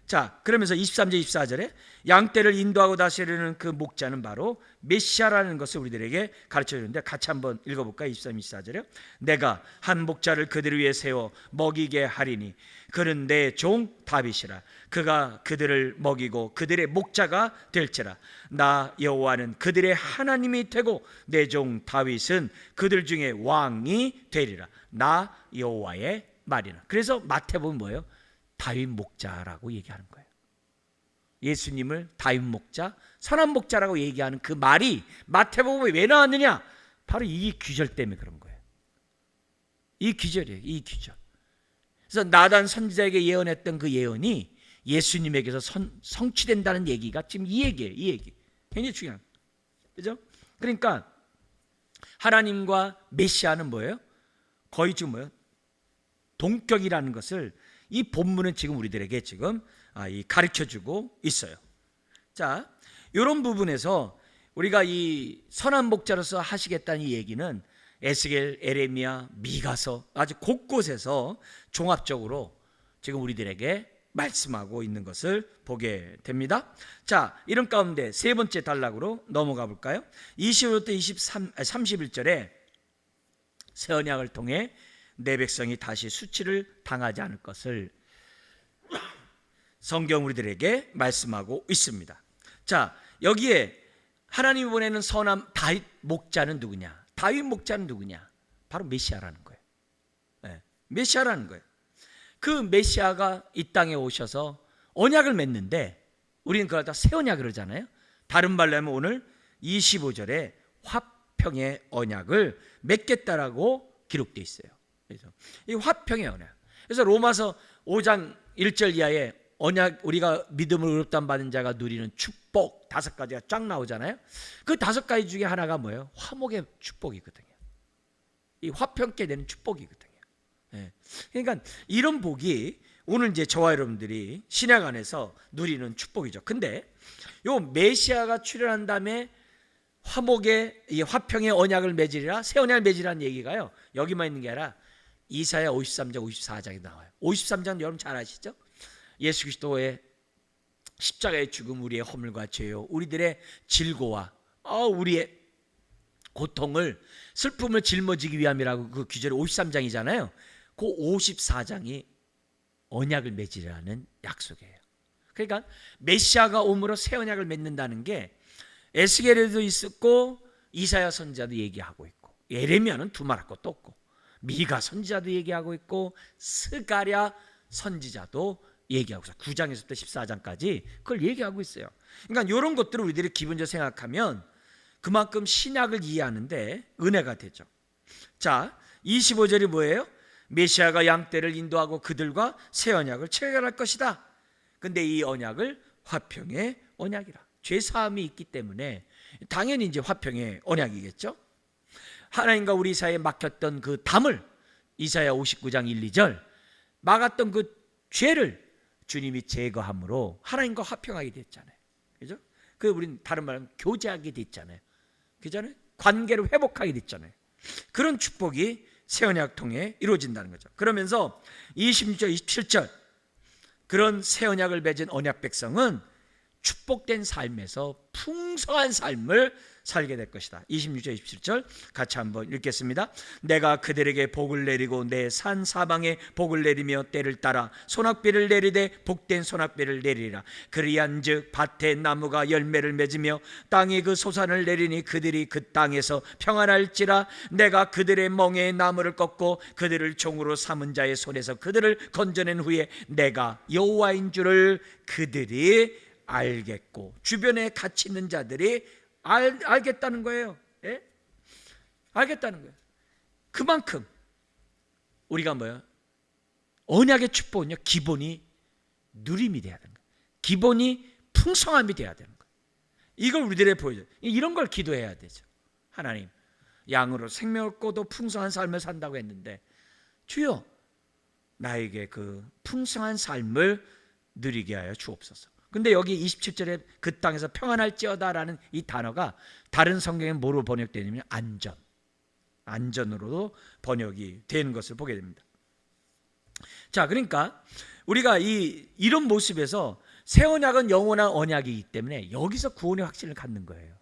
자, 그러면서 23절 24절에 양떼를 인도하고 다스리는 그 목자는 바로 메시아라는 것을 우리들에게 가르쳐 주는데 같이 한번 읽어볼까요? 23, 24절에 내가 한 목자를 그들을 위해 세워 먹이게 하리니 그는 내 종 다윗이라 그가 그들을 먹이고 그들의 목자가 될지라 나 여호와는 그들의 하나님이 되고 내 종 다윗은 그들 중에 왕이 되리라 나 여호와의 말이라. 그래서 마태복음 뭐예요? 다윗 목자라고 얘기하는 거예요. 예수님을 다윗 목자, 선한 목자라고 얘기하는 그 말이 마태복음에 왜 나왔느냐? 바로 이 귀절 때문에 그런 거예요. 이 귀절이에요. 이 귀절. 그래서 나단 선지자에게 예언했던 그 예언이 예수님에게서 성취된다는 얘기가 지금 이 얘기예요. 이 얘기. 굉장히 중요한 거예요. 그죠? 그러니까 하나님과 메시아는 뭐예요? 거의 지금 뭐예요? 동격이라는 것을 이 본문은 지금 우리들에게 지금 가르쳐주고 있어요. 자, 이런 부분에서 우리가 이 선한 목자로서 하시겠다는 이 얘기는 에스겔, 에레미야, 미가서 아주 곳곳에서 종합적으로 지금 우리들에게 말씀하고 있는 것을 보게 됩니다. 자, 이런 가운데 세 번째 단락으로 넘어가 볼까요? 25절부터 31절에 새 언약을 통해 내 백성이 다시 수치를 당하지 않을 것을 성경 우리들에게 말씀하고 있습니다. 자, 여기에 하나님이 보내는 선한 다윗 목자는 누구냐? 다윗 목자는 누구냐? 바로 메시아라는 거예요. 네, 메시아라는 거예요. 그 메시아가 이 땅에 오셔서 언약을 맺는데 우리는 그걸 다 새 언약 그러잖아요. 다른 말로 하면 오늘 25절에 화평의 언약을 맺겠다라고 기록되어 있어요. 그래서 이 화평의 언약. 그래서 로마서 5장 1절 이하에 언약 우리가 믿음을 의롭다함 받은 자가 누리는 축복 5가지가 쫙 나오잖아요. 그 5가지 중에 하나가 뭐예요? 화목의 축복이거든요. 이 화평케 되는 축복이거든요. 네. 그러니까 이런 복이 오늘 이제 저와 여러분들이 신약 안에서 누리는 축복이죠. 근데 요 메시아가 출현한 다음에 화목의 이 화평의 언약을 맺으리라 새 언약을 맺으리라는 얘기가요. 여기만 있는 게 아니라 이사야 53장 54장에 나와요. 53장 여러분 잘 아시죠? 예수 그리스도의 십자가의 죽음 우리의 허물과 죄요 우리들의 질고와 우리의 고통을 슬픔을 짊어지기 위함이라고 그 귀절이 53장이잖아요. 그 54장이 언약을 맺으라는 약속이에요. 그러니까 메시아가 오므로 새 언약을 맺는다는 게 에스겔에도 있었고 이사야 선지자도 얘기하고 있고 예레미야는 두말할 것도 없고 미가 선지자도 얘기하고 있고 스가랴 선지자도 얘기하고 있어요. 9장에서부터 14장까지 그걸 얘기하고 있어요. 그러니까 이런 것들을 우리들이 기본적으로 생각하면 그만큼 신약을 이해하는데 은혜가 되죠. 자, 25절이 뭐예요? 메시아가 양떼를 인도하고 그들과 새 언약을 체결할 것이다. 근데 이 언약을 화평의 언약이라. 죄사함이 있기 때문에 당연히 이제 화평의 언약이겠죠. 하나님과 우리 사이에 막혔던 그 담을 이사야 59장 1, 2절 막았던 그 죄를 주님이 제거함으로 하나님과 화평하게 됐잖아요. 그죠? 그 우린 다른 말로 교제하게 됐잖아요. 그잖아요. 관계를 회복하게 됐잖아요. 그런 축복이 새 언약 통해 이루어진다는 거죠. 그러면서 26절, 27절 그런 새 언약을 맺은 언약 백성은 축복된 삶에서 풍성한 삶을 살게 될 것이다. 26절 27절 같이 한번 읽겠습니다. 내가 그들에게 복을 내리고 내 산 사방에 복을 내리며 때를 따라 소낙비를 내리되 복된 소낙비를 내리리라. 그리한즉 밭에 나무가 열매를 맺으며 땅이 그 소산을 내리니 그들이 그 땅에서 평안할지라. 내가 그들의 멍에 나무를 꺾고 그들을 종으로 삼은 자의 손에서 그들을 건져낸 후에 내가 여호와인 줄을 그들이 알겠고. 주변에 같이 있는 자들이 알겠다는 거예요. 예? 알겠다는 거예요. 그만큼 우리가 뭐예요? 언약의 축복은요, 기본이 누림이 돼야 되는 거예요. 기본이 풍성함이 돼야 되는 거예요. 이걸 우리들에 보여줘요. 이런 걸 기도해야 되죠. 하나님, 양으로 생명을 얻고도 풍성한 삶을 산다고 했는데 주여 나에게 그 풍성한 삶을 누리게 하여 주옵소서. 근데 여기 27절에 그 땅에서 평안할지어다라는 이 단어가 다른 성경에 뭐로 번역되냐면 안전으로도 번역이 되는 것을 보게 됩니다. 자, 그러니까 우리가 이런 모습에서 새 언약은 영원한 언약이기 때문에 여기서 구원의 확신을 갖는 거예요.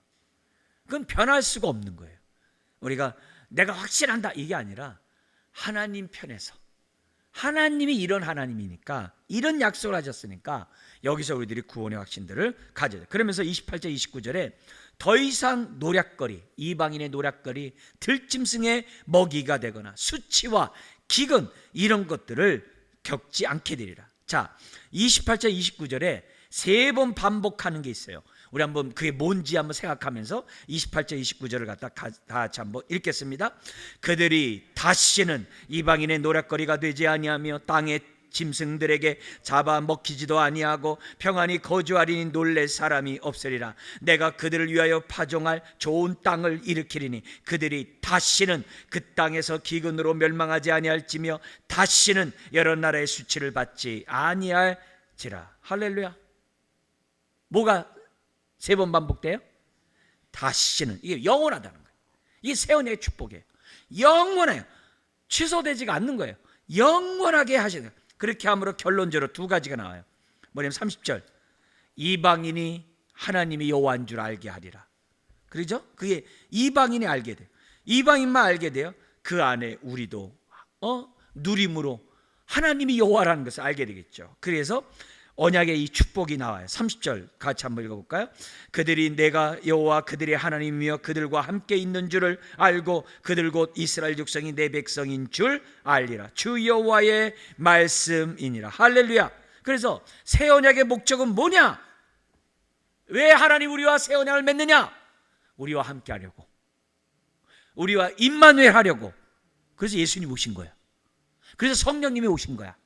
그건 변할 수가 없는 거예요. 우리가 내가 확신한다 이게 아니라 하나님 편에서, 하나님이 이런 하나님이니까, 이런 약속을 하셨으니까 여기서 우리들이 구원의 확신들을 가져야 돼요. 그러면서 28절 29절에 더 이상 노략거리, 이방인의 노략거리, 들짐승의 먹이가 되거나 수치와 기근 이런 것들을 겪지 않게 되리라. 자, 28절 29절에 3번 반복하는 게 있어요. 우리 한번 그게 뭔지 한번 생각하면서 28절 29절을 갖다 같이 한번 읽겠습니다. 그들이 다시는 이방인의 노략거리가 되지 아니하며 땅의 짐승들에게 잡아먹히지도 아니하고 평안히 거주하리니 놀랄 사람이 없으리라. 내가 그들을 위하여 파종할 좋은 땅을 일으키리니 그들이 다시는 그 땅에서 기근으로 멸망하지 아니할지며 다시는 여러 나라의 수치를 받지 아니할지라. 할렐루야. 뭐가 3번 반복돼요? 다시는. 이게 영원하다는 거예요. 이게 새 언약의 축복이에요. 영원해요. 취소되지가 않는 거예요. 영원하게 하시는 거예요. 그렇게 함으로 결론적으로 2가지가 나와요. 뭐냐면 30절 이방인이 하나님이 여호와인 줄 알게 하리라. 그렇죠? 그게 이방인이 알게 돼요. 이방인만 알게 돼요. 그 안에 우리도 누림으로 하나님이 여호와라는 것을 알게 되겠죠. 그래서 언약의 이 축복이 나와요. 30절 같이 한번 읽어볼까요? 그들이 내가 여호와 그들의 하나님이며 그들과 함께 있는 줄을 알고 그들 곧 이스라엘 육성이 내 백성인 줄 알리라. 주 여호와의 말씀이니라. 할렐루야. 그래서 새 언약의 목적은 뭐냐? 왜 하나님 우리와 새 언약을 맺느냐? 우리와 함께 하려고, 우리와 임마누엘 하려고. 그래서 예수님이 오신 거야. 그래서 성령님이 오신 거야.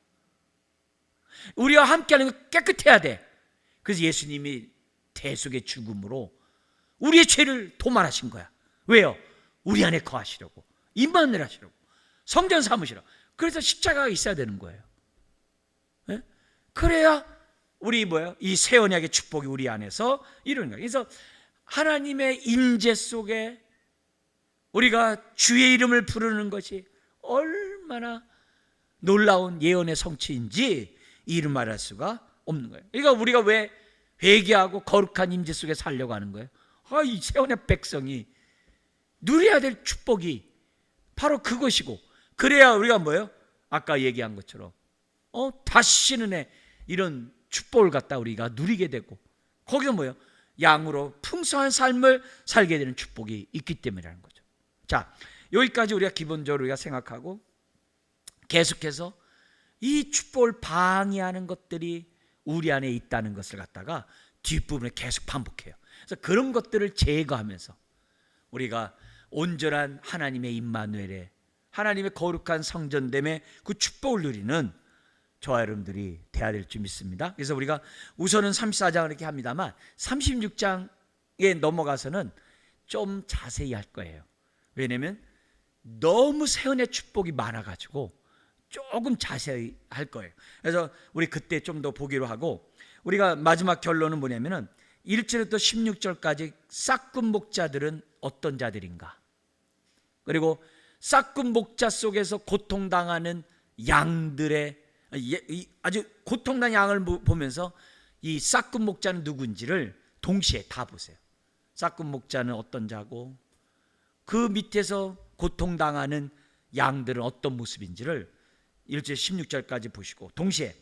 우리와 함께하는 건 깨끗해야 돼. 그래서 예수님이 대속의 죽음으로 우리의 죄를 도말하신 거야. 왜요? 우리 안에 거하시려고, 임마누엘 하시려고, 성전 삼으시려고. 그래서 십자가가 있어야 되는 거예요. 네? 그래야 우리 이 새 언약의 축복이 우리 안에서 이루는 거예요. 그래서 하나님의 임재 속에 우리가 주의 이름을 부르는 것이 얼마나 놀라운 예언의 성취인지 이루 말할 수가 없는 거예요. 그러니까 우리가 왜 회개하고 거룩한 임재 속에 살려고 하는 거예요? 이 새 언약 백성이 누려야 될 축복이 바로 그것이고, 그래야 우리가 아까 얘기한 것처럼 다시는 이런 축복을 갖다 우리가 누리게 되고, 거기서 양으로 풍성한 삶을 살게 되는 축복이 있기 때문이라는 거죠. 자, 여기까지 우리가 기본적으로 우리가 생각하고, 계속해서 이 축복을 방해하는 것들이 우리 안에 있다는 것을 갖다가 뒷부분에 계속 반복해요. 그래서 그런 것들을 제거하면서 우리가 온전한 하나님의 임마누엘의, 하나님의 거룩한 성전됨의 그 축복을 누리는 저와 여러분들이 돼야 될 줄 믿습니다. 그래서 우리가 우선은 34장을 이렇게 합니다만 36장에 넘어가서는 좀 자세히 할 거예요. 왜냐하면 너무 세연의 축복이 많아가지고 조금 자세히 할 거예요. 그래서 우리 그때 좀 더 보기로 하고, 우리가 마지막 결론은 뭐냐면은 1절부터 16절까지 싹군 목자들은 어떤 자들인가, 그리고 싹군 목자 속에서 고통당하는 양들의 아주 고통당한 양을 보면서 이 싹군 목자는 누군지를 동시에 다 보세요. 싹군 목자는 어떤 자고 그 밑에서 고통당하는 양들은 어떤 모습인지를 1절 16절까지 보시고, 동시에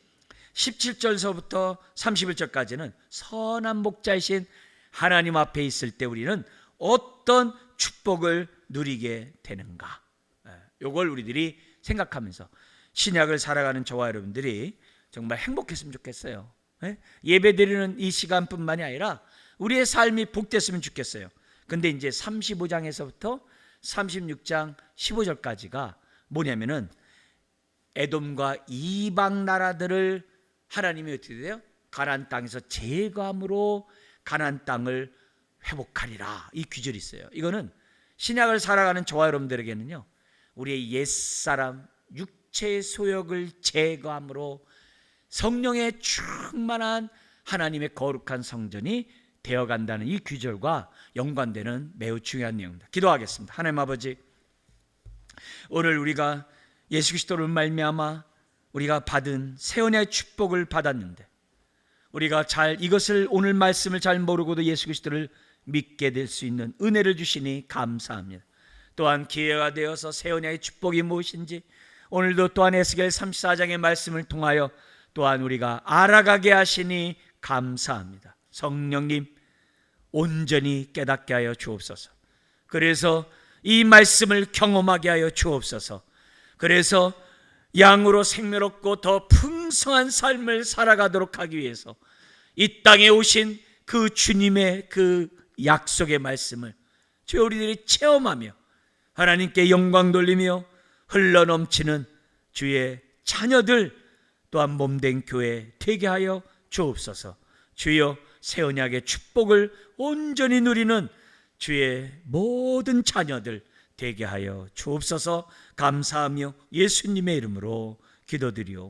17절서부터 31절까지는 선한 목자이신 하나님 앞에 있을 때 우리는 어떤 축복을 누리게 되는가, 이걸 우리들이 생각하면서 신약을 살아가는 저와 여러분들이 정말 행복했으면 좋겠어요. 예배드리는 이 시간뿐만이 아니라 우리의 삶이 복됐으면 좋겠어요. 근데 이제 35장에서부터 36장 15절까지가 뭐냐면은 에돔과 이방 나라들을 하나님이 어떻게 돼요? 가나안 땅에서 제거함으로 가나안 땅을 회복하리라, 이 귀절이 있어요. 이거는 신약을 살아가는 저와 여러분들에게는요, 우리의 옛사람 육체의 소욕을 제거함으로 성령의 충만한 하나님의 거룩한 성전이 되어간다는 이 귀절과 연관되는 매우 중요한 내용입니다. 기도하겠습니다. 하나님 아버지, 오늘 우리가 예수 그리스도를 말미암아 우리가 받은 새 언약의 축복을 받았는데, 우리가 이것을 오늘 말씀을 잘 모르고도 예수 그리스도를 믿게 될 수 있는 은혜를 주시니 감사합니다. 또한 기회가 되어서 새 언약의 축복이 무엇인지 오늘도 또한 에스겔 34장의 말씀을 통하여 또한 우리가 알아가게 하시니 감사합니다. 성령님, 온전히 깨닫게 하여 주옵소서. 그래서 이 말씀을 경험하게 하여 주옵소서. 그래서 양으로 생명롭고 더 풍성한 삶을 살아가도록 하기 위해서 이 땅에 오신 그 주님의 그 약속의 말씀을 주여 우리들이 체험하며 하나님께 영광 돌리며 흘러넘치는 주의 자녀들, 또한 몸된 교회 되게 하여 주옵소서. 주여, 새 언약의 축복을 온전히 누리는 주의 모든 자녀들 되게 하여 주옵소서. 감사하며 예수님의 이름으로 기도드리옵